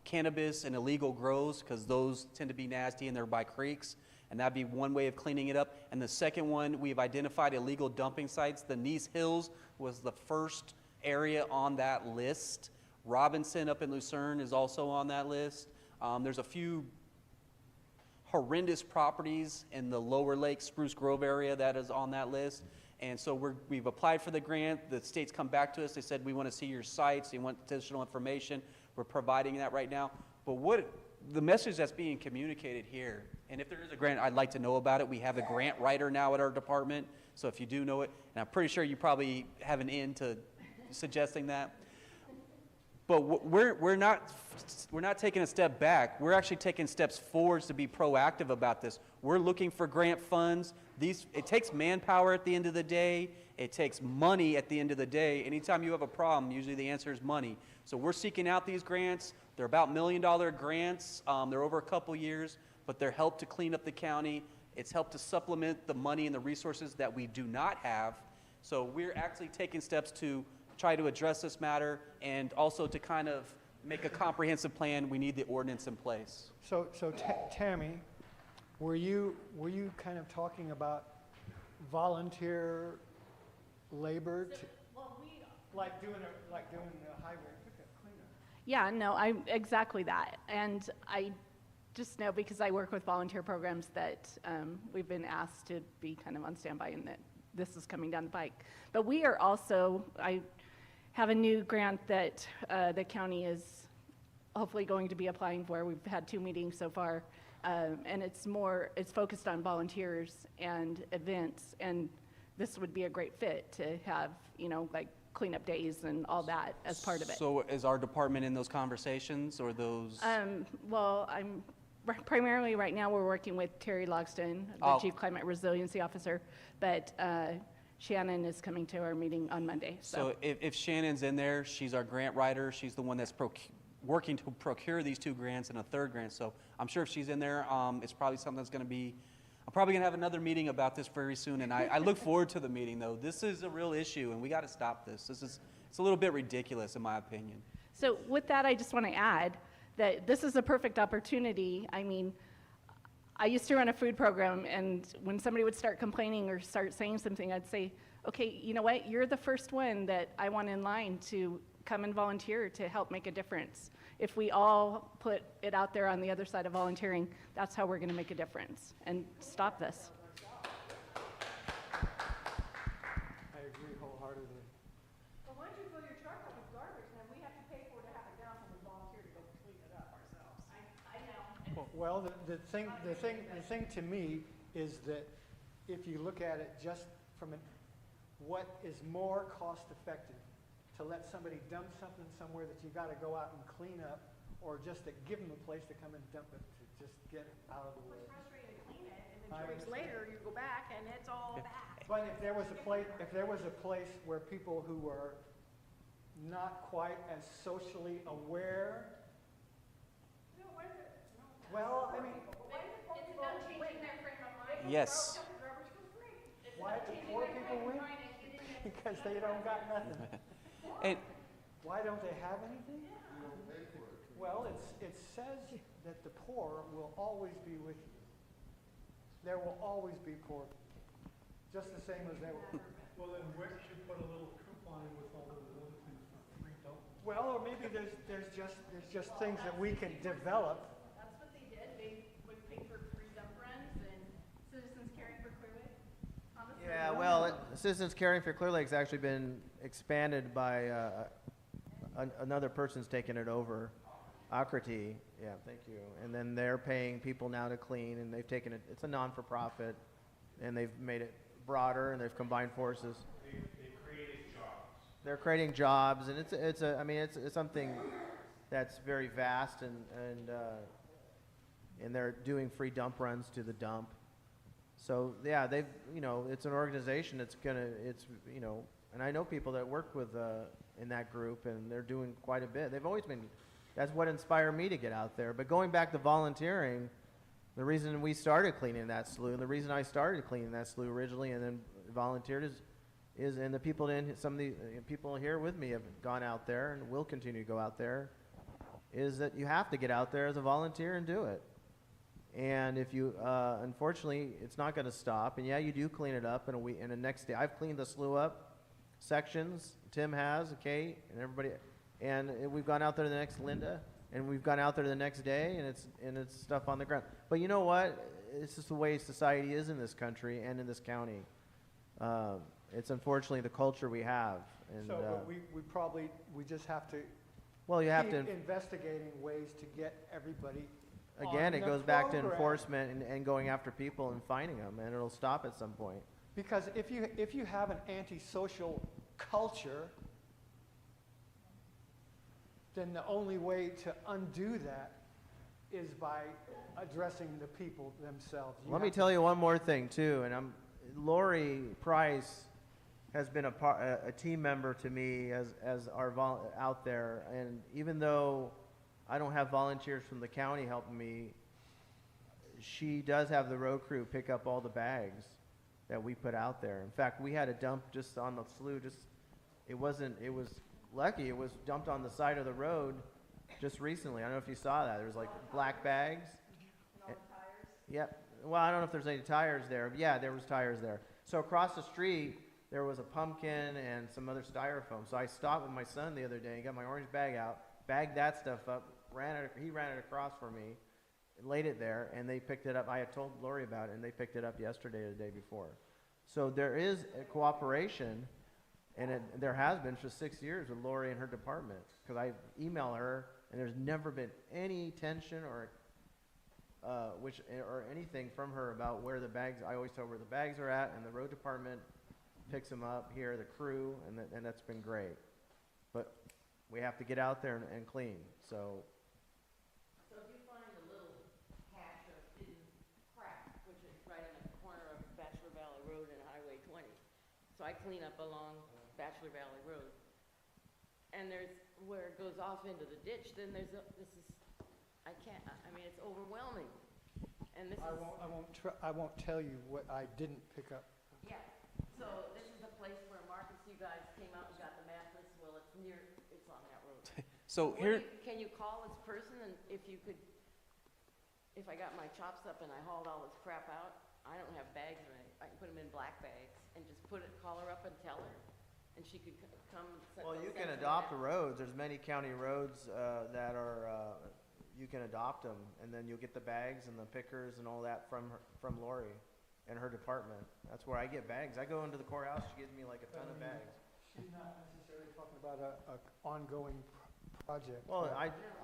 cannabis and illegal grows, because those tend to be nasty and they're by creeks, and that'd be one way of cleaning it up. And the second one, we've identified illegal dumping sites. The Nice Hills was the first area on that list. Robinson up in Lucerne is also on that list. There's a few horrendous properties in the Lower Lake, Spruce Grove area that is on that list. And so we've applied for the grant. The state's come back to us. They said, we want to see your sites. They want additional information. We're providing that right now. But the message that's being communicated here, and if there is a grant, I'd like to know about it. We have a grant writer now at our department. So if you do know it, and I'm pretty sure you probably have an in to suggesting that. But we're not taking a step back. We're actually taking steps forwards to be proactive about this. We're looking for grant funds. It takes manpower at the end of the day. It takes money at the end of the day. Anytime you have a problem, usually the answer is money. So we're seeking out these grants. They're about $1 million grants. They're over a couple years, but they're help to clean up the county. It's help to supplement the money and the resources that we do not have. So we're actually taking steps to try to address this matter and also to kind of make a comprehensive plan. We need the ordinance in place. So Tammy, were you kind of talking about volunteer labor, like doing a highway pickup cleanup? Yeah, no, I'm exactly that. And I just know, because I work with volunteer programs, that we've been asked to be kind of on standby and that this is coming down the pike. But we are also, I have a new grant that the county is hopefully going to be applying for. We've had 2 meetings so far, and it's focused on volunteers and events, and this would be a great fit to have, like cleanup days and all that as part of it. So is our department in those conversations or those? Well, primarily right now we're working with Terry Logston, the Chief Climate Resiliency Officer, but Shannon is coming to our meeting on Monday. So if Shannon's in there, she's our grant writer. She's the one that's working to procure these 2 grants and a 3rd grant. So I'm sure if she's in there, it's probably something that's going to be, I'm probably going to have another meeting about this very soon. And I look forward to the meeting, though. This is a real issue, and we got to stop this. It's a little bit ridiculous, in my opinion. So with that, I just want to add that this is a perfect opportunity. I mean, I used to run a food program, and when somebody would start complaining or start saying something, I'd say, okay, you know what? You're the first one that I want in line to come and volunteer to help make a difference. If we all put it out there on the other side of volunteering, that's how we're going to make a difference and stop this. I agree wholeheartedly. Well, why don't you fill your truck up with garbage, and then we have to pay for it to have it down, and we volunteer to go clean it up ourselves. I know. Well, the thing to me is that if you look at it just from what is more cost effective, to let somebody dump something somewhere that you got to go out and clean up, or just to give them a place to come and dump it, to just get it out of the way. It's frustrating to clean it, and then 2 weeks later, you go back, and it's all back. But if there was a place where people who were not quite as socially aware, well, I mean, It's about changing their frame of mind. Yes. why do poor people win? Because they don't got nothing. And Why don't they have anything? Well, it says that the poor will always be with you. There will always be poor people, just the same as there will. Well, then Rick should put a little coupon in with all of the other things for free dump. Well, or maybe there's just things that we can develop. That's what they did. They would pay for free dump runs and Citizens Caring for Clear Lake. Yeah, well, Citizens Caring for Clear Lake's actually been expanded by another person's taken it over. W.R.T.H, yeah, thank you. And then they're paying people now to clean, and they've taken it, it's a non-for-profit, and they've made it broader, and they've combined forces. They created jobs. They're creating jobs, and it's something that's very vast, and they're doing free dump runs to the dump. So yeah, it's an organization that's and I know people that work with in that group, and they're doing quite a bit. They've always been. That's what inspired me to get out there. But going back to volunteering, the reason we started cleaning that slough, and the reason I started cleaning that slough originally, and then volunteered is and the people some of the people here with me have gone out there and will continue to go out there. Is that you have to get out there as a volunteer and do it. And if you, unfortunately, it's not going to stop. And yeah, you do clean it up in a week. And the next day, I've cleaned the slough up sections. Tim has, Kate, and everybody. And we've gone out there the next, Linda, And we've gone out there the next day, and it's stuff on the ground. But you know what? It's just the way society is in this country and in this county. It's unfortunately the culture we have. And, So, but we just have to well, you have keep to, investigating ways to get everybody again, on it the goes back to program. enforcement and going after people and finding them, and it'll stop at some point. Because if you have an antisocial culture, then the only way to undo that is by addressing the people themselves. Let me tell you one more thing too, and Lori Price has been a team member to me as our out there, and even though I don't have volunteers from the county helping me, she does have the road crew pick up all the bags that we put out there. In fact, we had a dump just on the slough, it was lucky, it was dumped on the side of the road just recently. I don't know if you saw that. There was like black bags. Yep. Well, I don't know if there's any tires there. But yeah, there was tires there. So across the street, there was a pumpkin and some other styrofoam. So I stopped with my son the other day, got my orange bag out, bagged that stuff up, he ran it across for me, laid it there, and they picked it up. I had told Lori about it, and they picked it up yesterday or the day before. So there is a cooperation, and there has been for 6 years with Lori and her department, because I email her, and there's never been any tension or anything from her about where the bags. I always tell her where the bags are at, and the road department picks them up here, the crew, and that's been great. But we have to get out there and clean. So if you find a little patch of hidden crack, which is right on the corner of Bachelor Valley Road and Highway 20, so I clean up along Bachelor Valley Road, and there's where it goes off into the ditch, then it's overwhelming. And this I won't tell you what I didn't pick up. Yeah, so this is the place where Marcus, you guys came out and got the mattress. Well, it's on that road. So here, Can you call this person, and if I got my chops up and I hauled all this crap out, I don't have bags or anything, I can put them in black bags and just call her up and tell her, and she could come and set well, those you can things adopt in the roads. There's many county roads that are you can adopt them, and then you'll get the bags and the pickers and all that from Lori and her department. That's where I get bags. I go into the courthouse. She gives me like a ton of bags. She's not necessarily talking about an ongoing project. Well,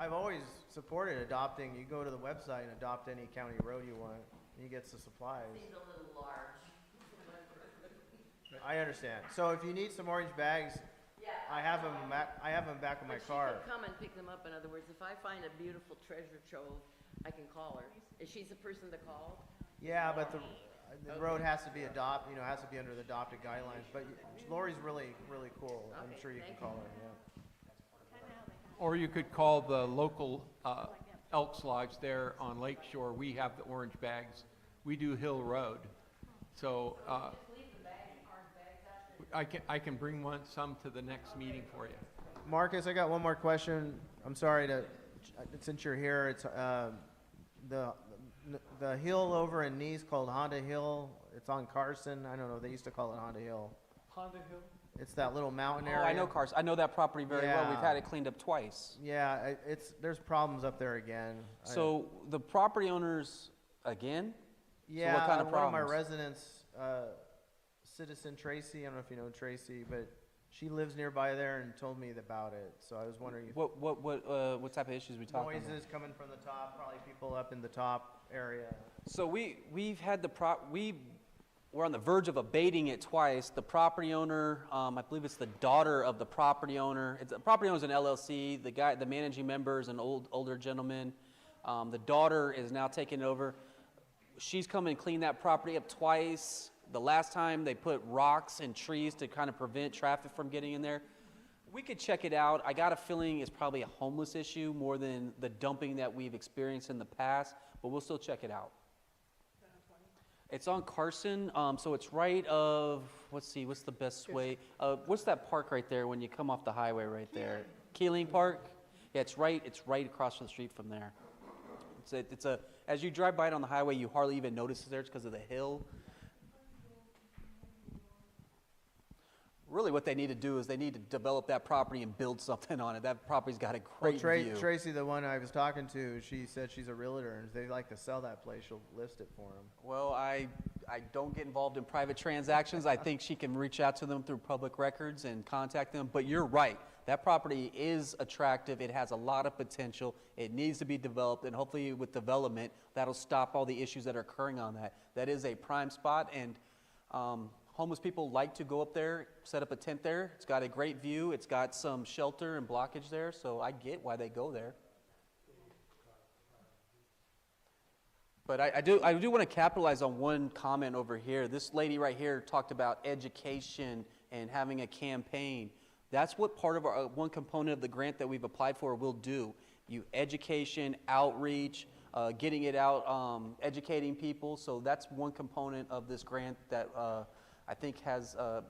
I've always supported adopting. You go to the website and adopt any county road you want, and you get the supplies. Seems a little large. I understand. So if you need some orange bags, Yeah. I have them back in my car. She can come and pick them up. In other words, if I find a beautiful treasure trove, I can call her. Is she the person to call? Yeah, but the road has to be has to be under the adopted guidelines. But Lori's really, really cool. I'm Okay, sure you can thank call you. her, yeah. Or you could call the local Elks Lodge there on Lake Shore. We have the orange bags. We do Hill Road. So I can bring some to the next meeting for you. Marcus, I got one more question. I'm sorry since you're here, it's the hill over in Nice called Honda Hill. It's on Carson. I don't know, they used to call it Honda Hill. Honda Hill? It's that little mountain oh, area. I know Carson. I know that property very well. We've Yeah. had it cleaned up twice. Yeah, there's problems up there again. So the property owners, again? Yeah, so what kind of one of my problems? residents, Citizen Tracy, I don't know if you know Tracy, but she lives nearby there and told me about it. So I was wondering if What type of issues are we talking about? noises coming from the top, probably people up in the top area. So we've had we're on the verge of abating it twice. The property owner, I believe it's the daughter of the property owner. The property owner is an LLC. The managing member is an older gentleman. The daughter is now taking it over. She's come and cleaned that property up twice. The last time they put rocks and trees to kind of prevent traffic from getting in there. We could check it out. I got a feeling it's probably a homeless issue more than the dumping that we've experienced in the past, but we'll still check it out. It's on Carson, so it's right of, let's see, what's the best way? What's that park right there when you come off the highway right there? Keeling Park? Yeah, it's right across the street from there. As you drive by it on the highway, you hardly even notice it there. It's because of the hill. Really what they need to do is they need to develop that property and build something on it. That property's got a Well, great view. Tracy, the one I was talking to, she said she's a realtor, and if they like to sell that place, she'll list it for them. Well, I don't get involved in private transactions. I think she can reach out to them through public records and contact them. But you're right. That property is attractive. It has a lot of potential. It needs to be developed, and hopefully with development, that'll stop all the issues that are occurring on that. That is a prime spot, and homeless people like to go up there, set up a tent there. It's got a great view. It's got some shelter and blockage there, so I get why they go there. But I do want to capitalize on one comment over here. This lady right here talked about education and having a campaign. That's what part of our, one component of the grant that we've applied for will do. Education, outreach, getting it out, educating people. So that's one component of this grant that I think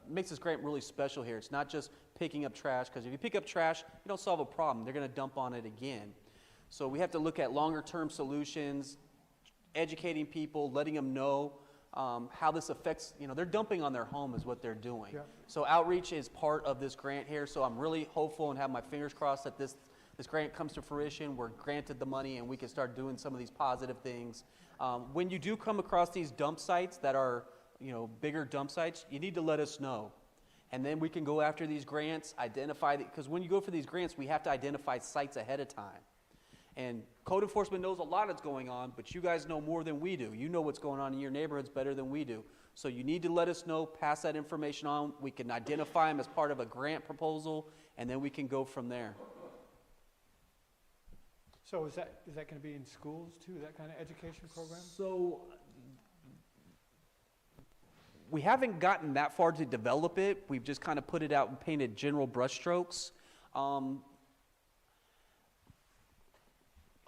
makes this grant really special here. It's not just picking up trash, because if you pick up trash, you don't solve a problem. They're going to dump on it again. So we have to look at longer term solutions, educating people, letting them know how this affects, they're dumping on their home is what they're doing. Yeah. So outreach is part of this grant here. So I'm really hopeful and have my fingers crossed that this grant comes to fruition. We're granted the money and we can start doing some of these positive things. When you do come across these dump sites that are, bigger dump sites, you need to let us know. And then we can go after these grants, identify, because when you go for these grants, we have to identify sites ahead of time. And code enforcement knows a lot that's going on, but you guys know more than we do. You know what's going on in your neighborhoods better than we do. So you need to let us know, pass that information on. We can identify them as part of a grant proposal, and then we can go from there. So is that going to be in schools too, that kind of education program? So we haven't gotten that far to develop it. We've just kind of put it out and painted general brushstrokes.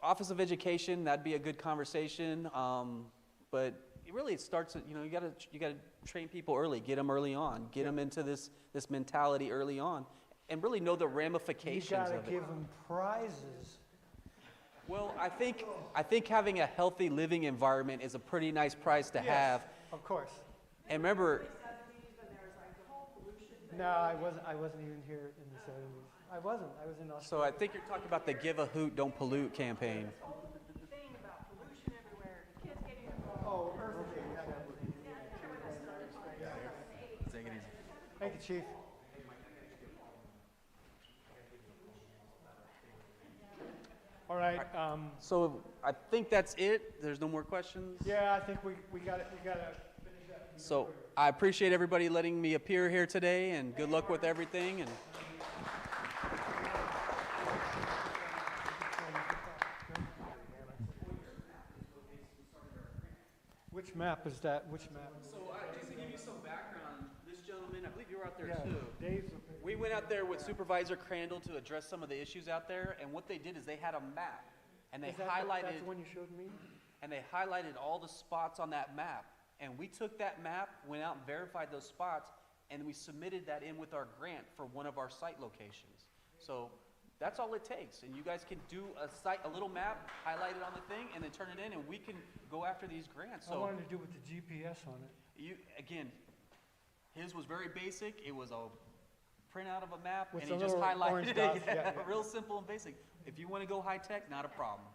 Office of Education, that'd be a good conversation, but it starts at, you gotta train people early, get them early on, get them into this mentality early on, and really know the ramifications of it. You gotta give them prizes. Well, I think having a healthy living environment is a pretty nice prize to have. Of course. And remember, no, I wasn't even here in the 70s. I was in Australia. So I think you're talking about the Give a Hoot, Don't Pollute campaign. Thing about pollution everywhere, kids getting involved. Oh, okay. Take it easy. Thank you, Chief. All right. So I think that's it. There's no more questions. Yeah, I think we got it. We got to finish that. So I appreciate everybody letting me appear here today, and good luck with everything. And which map is that? Which map? so just to give you some background, this gentleman, I believe you were out there Yeah, too. Dave's We went out there with Supervisor Crandall to address some of the issues out there, and what they did is they had a map, and they highlighted. That's the one you showed me? And they highlighted all the spots on that map. And we took that map, went out and verified those spots, and we submitted that in with our grant for one of our site locations. So that's all it takes. And you guys can do a little map, highlight it on the thing, and then turn it in, and we can go after these grants. I So wanted to do with the GPS on it. his was very basic. It was a printout of a map, With and he the just little highlighted orange it. dots, yeah. Real simple and basic. If you want to go high tech, not a problem.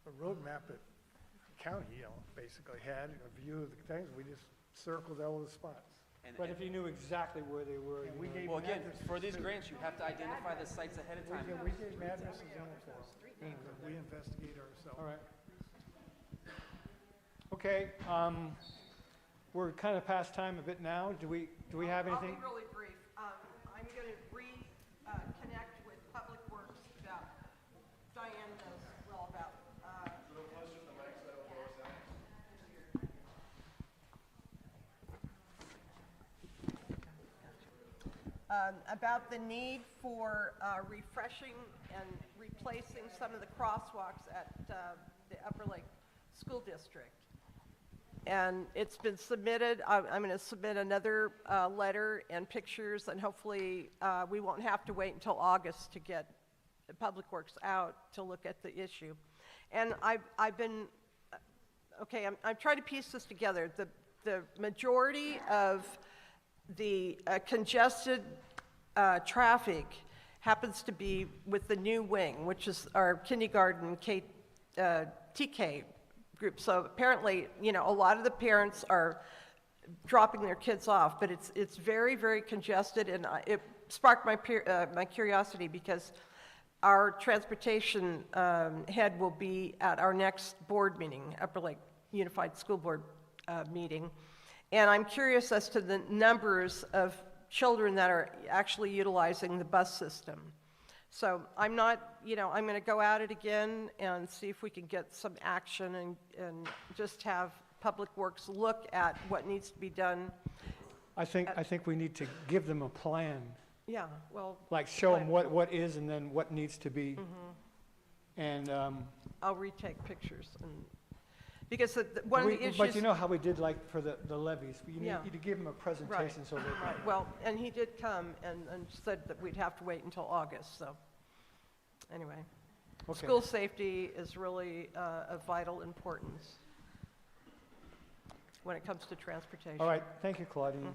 A road map that the county, basically had a view of the things. We just circled all the spots. But if you knew exactly where they were. And we gave Well, again, addresses for these too. grants, you have to identify the sites ahead of time. We gave addresses and everything. We investigate ourselves. All right. Okay, we're kind of past time a bit now. Do we have anything? I'll be really brief. I'm going to connect with Public Works about, Diane knows well about. About the need for refreshing and replacing some of the crosswalks at the Upper Lake School District. And it's been submitted. I'm going to submit another letter and pictures, and hopefully we won't have to wait until August to get the Public Works out to look at the issue. And I've been, okay, I'm trying to piece this together. The majority of the congested traffic happens to be with the new wing, which is our kindergarten TK group. So apparently, you know, a lot of the parents are dropping their kids off, but it's very, very congested, and it sparked my curiosity because our transportation head will be at our next board meeting, Upper Lake Unified School Board meeting, and I'm curious as to the numbers of children that are actually utilizing the bus system. So I'm not, you know, I'm going to go at it again and see if we can get some action and just have Public Works look at what needs to be done. I think we need to give them a plan, Yeah, well. like show them what is and then what needs to be. And, I'll retake pictures and, because one of the issues. but you know how we did like for the levies? You need Yeah. to give them a presentation so that. Right, well, and he did come and said that we'd have to wait until August, so, anyway. Okay. School safety is really of vital importance when it comes to transportation. All right, thank you, Claudine.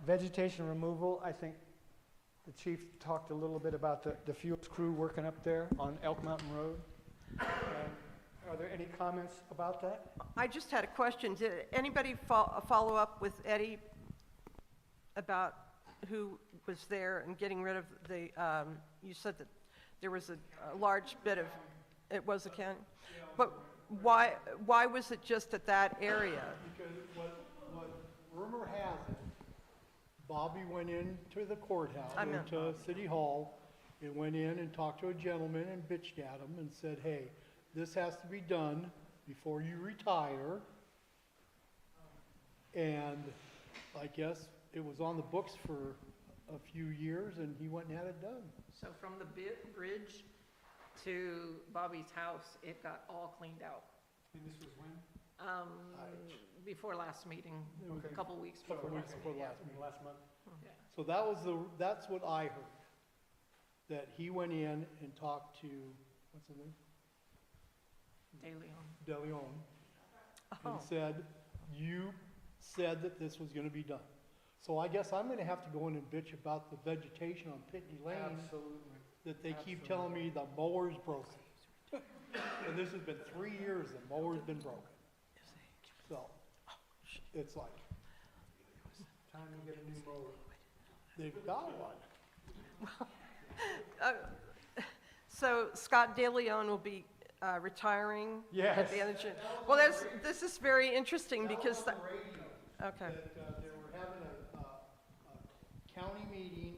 Vegetation removal, I think the chief talked a little bit about the fuels crew working up there on Elk Mountain Road. Are there any comments about that? I just had a question. Did anybody follow up with Eddie about who was there and getting rid of the, you said that there was a large bit of, it was the county? But why was it just at that area? Because what rumor has it, Bobby went into the courthouse, into City Hall, and went in and talked to a gentleman and bitched at him and said, hey, this has to be done before you retire. And I guess it was on the books for a few years, and he went and had it done. So from the bridge to Bobby's house, it got all cleaned out. And this was when? Before last meeting, a couple weeks before Couple weeks last before meeting. last Last month? Yeah. So that's what I heard, that he went in and talked to, what's his name? De Leon, and said, you said that this was gonna be done. So I guess I'm gonna have to go in and bitch about the vegetation on Pitney Lane. Absolutely. That they keep telling me the mower's broken. And this has been 3 years, the mower's been broken. So, it's like, Time to get a new mower. they've got one. So Scott De Leon will be retiring Yes. at the end of June. Well, this is very interesting because, okay. That they were having a county meeting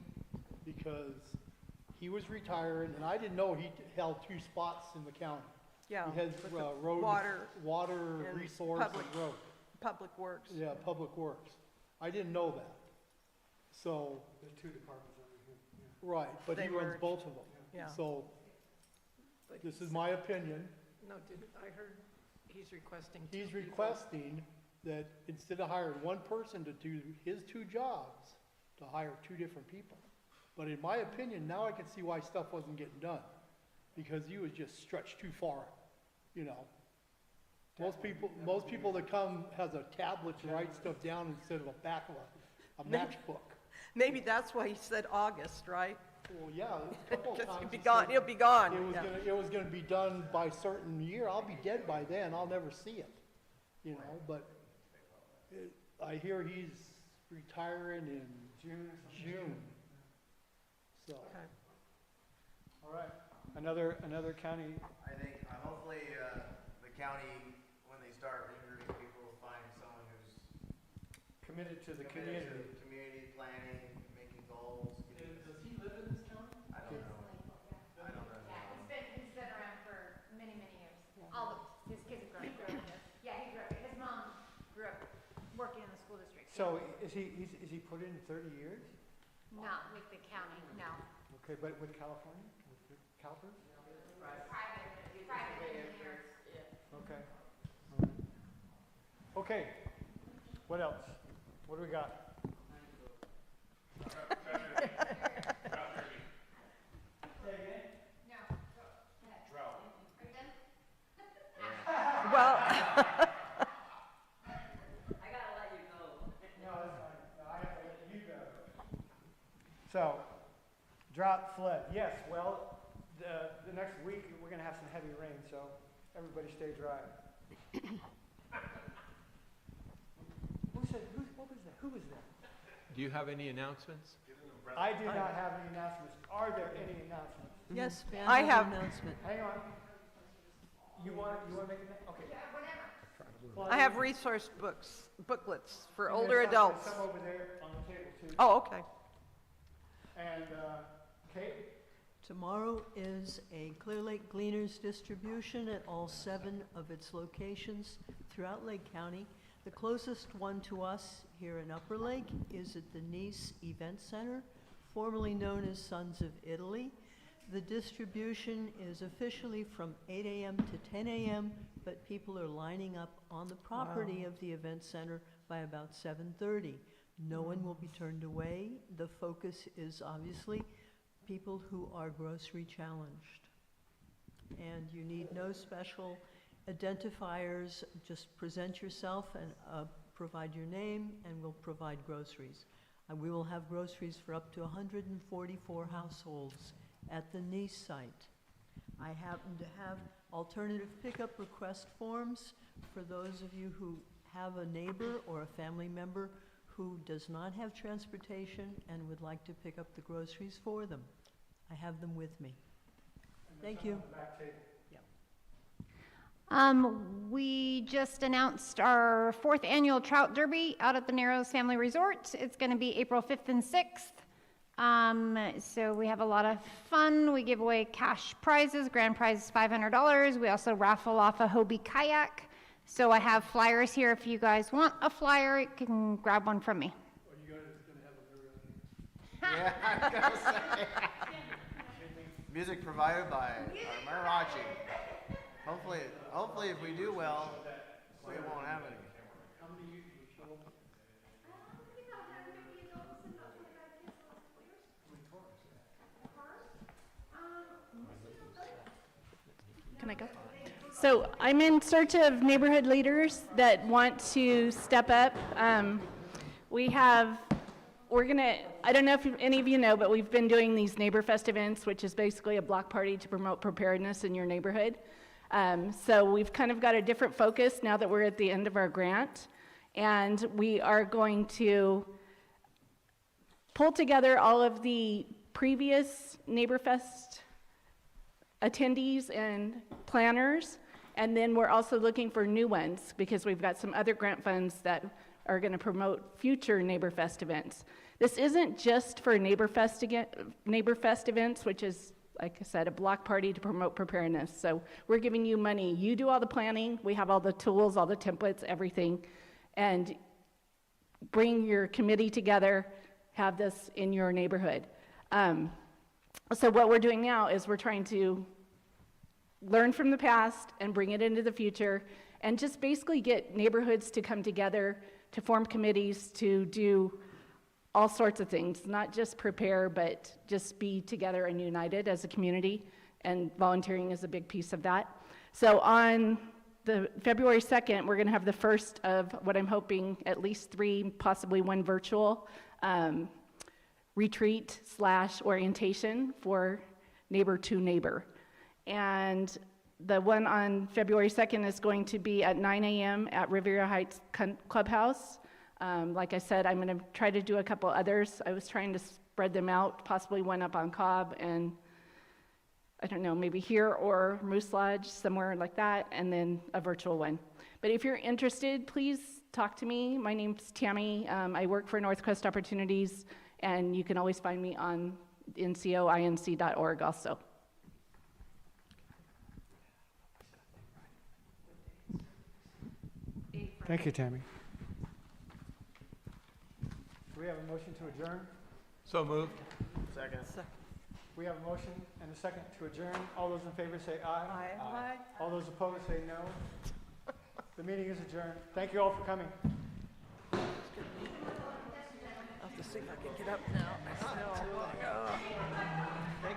because he was retiring, and I didn't know he held 2 spots in the county. Yeah. He has with the road, water and resource public- and road. Public Works. Yeah, Public Works. I didn't know that. So, There's 2 departments over here. right, but he They runs merged. both of them. Yeah. So, But this he's- is my opinion. No, I heard he's requesting. He's 2 people. requesting that instead of hiring one person to do his 2 jobs, to hire 2 different people. But in my opinion, now I can see why stuff wasn't getting done, because he was just stretched too far, you know. Most people that come has a tablet to write stuff down instead of a back of a matchbook. Maybe that's why he said August, right? Well, yeah, a couple of Because times. he'll be he gone, said he'll be gone. It Yeah. was gonna be done by a certain year. I'll be dead by then. I'll never see it, you know, but I hear he's retiring in June. So, Okay. All right, another county, I think, hopefully, the county, when they start recruiting people, will find someone who's committed to the committed community. to community planning, making goals. does he live in this county? I don't know. I don't know. Yeah, he's been around for many, many years. His kids have grown up here. Yeah, he grew up, his mom grew up working in the school district. So is he put in 30 years? Not with the county, no. Okay, but with California, with the CalPERS? Private engineers. Okay. All right. Okay, what else? What do we got? Well, I gotta let you go. No, that's fine. No, I have to Drought fled. Yes, well, the next week, we're gonna have some heavy rain, so everybody stay dry. What was that? Who was that? Do you have any announcements? I do not have any announcements. Are there any announcements? Yes, may I I have have- an announcement? Hang on. You want to make an, okay. I have resource booklets for And older there's adults. some over there on the table too. Oh, okay. And, Kate? Tomorrow is a Clear Lake Gleaners distribution at all 7 of its locations throughout Lake County. The closest one to us here in Upper Lake is at the Nice Event Center, formerly known as Sons of Italy. The distribution is officially from 8 a.m. to 10 a.m., but people are lining up on the property of the event center by about 7:30. No one will be turned away. The focus is obviously people who are grocery challenged. And you need no special identifiers, just present yourself and provide your name, and we'll provide groceries. We will have groceries for up to 144 households at the Nice site. I happen to have alternative pickup request forms for those of you who have a neighbor or a family member who does not have transportation and would like to pick up the groceries for them. I have them with me. Thank you. We just announced our 4th annual Trout Derby out at the Narrows Family Resort. It's going to be April 5th and 6th. So we have a lot of fun. We give away cash prizes. Grand prize is $500. We also raffle off a Hobie kayak. So I have flyers here. If you guys want a flyer, you can grab one from me. Are you guys gonna have a Yeah, I was gonna say. Music provided by our mariachi. Hopefully if we do well, we won't have any. Can I go? So I'm in search of neighborhood leaders that want to step up. I don't know if any of you know, but we've been doing these Neighbor Fest events, which is basically a block party to promote preparedness in your neighborhood. So we've kind of got a different focus now that we're at the end of our grant. And we are going to pull together all of the previous Neighbor Fest attendees and planners, and then we're also looking for new ones because we've got some other grant funds that are going to promote future Neighbor Fest events. This isn't just for Neighbor Fest events, which is, like I said, a block party to promote preparedness. So we're giving you money. You do all the planning. We have all the tools, all the templates, everything, and bring your committee together, have this in your neighborhood. So what we're doing now is we're trying to learn from the past and bring it into the future and just basically get neighborhoods to come together, to form committees, to do all sorts of things, not just prepare, but just be together and united as a community, and volunteering is a big piece of that. So on the February 2nd, we're gonna have the first of what I'm hoping at least 3, possibly 1 virtual retreat/orientation for neighbor to neighbor. And the one on February 2nd is going to be at 9 a.m. at Riviera Heights Clubhouse. Like I said, I'm going to try to do a couple others. I was trying to spread them out, possibly one up on Cobb and, I don't know, maybe here or Moose Lodge, somewhere like that, and then a virtual one. But if you're interested, please talk to me. My name's Tammy. I work for Northwest Opportunities, and you can always find me on ncoinc.org also. Thank you, Tammy. Do we have a motion to adjourn? So moved. Second. We have a motion and a second to adjourn. All those in favor say aye. Aye. All those opposed say no. The meeting is adjourned. Thank you all for coming. I'll have to see if I can get up now. I smell too long.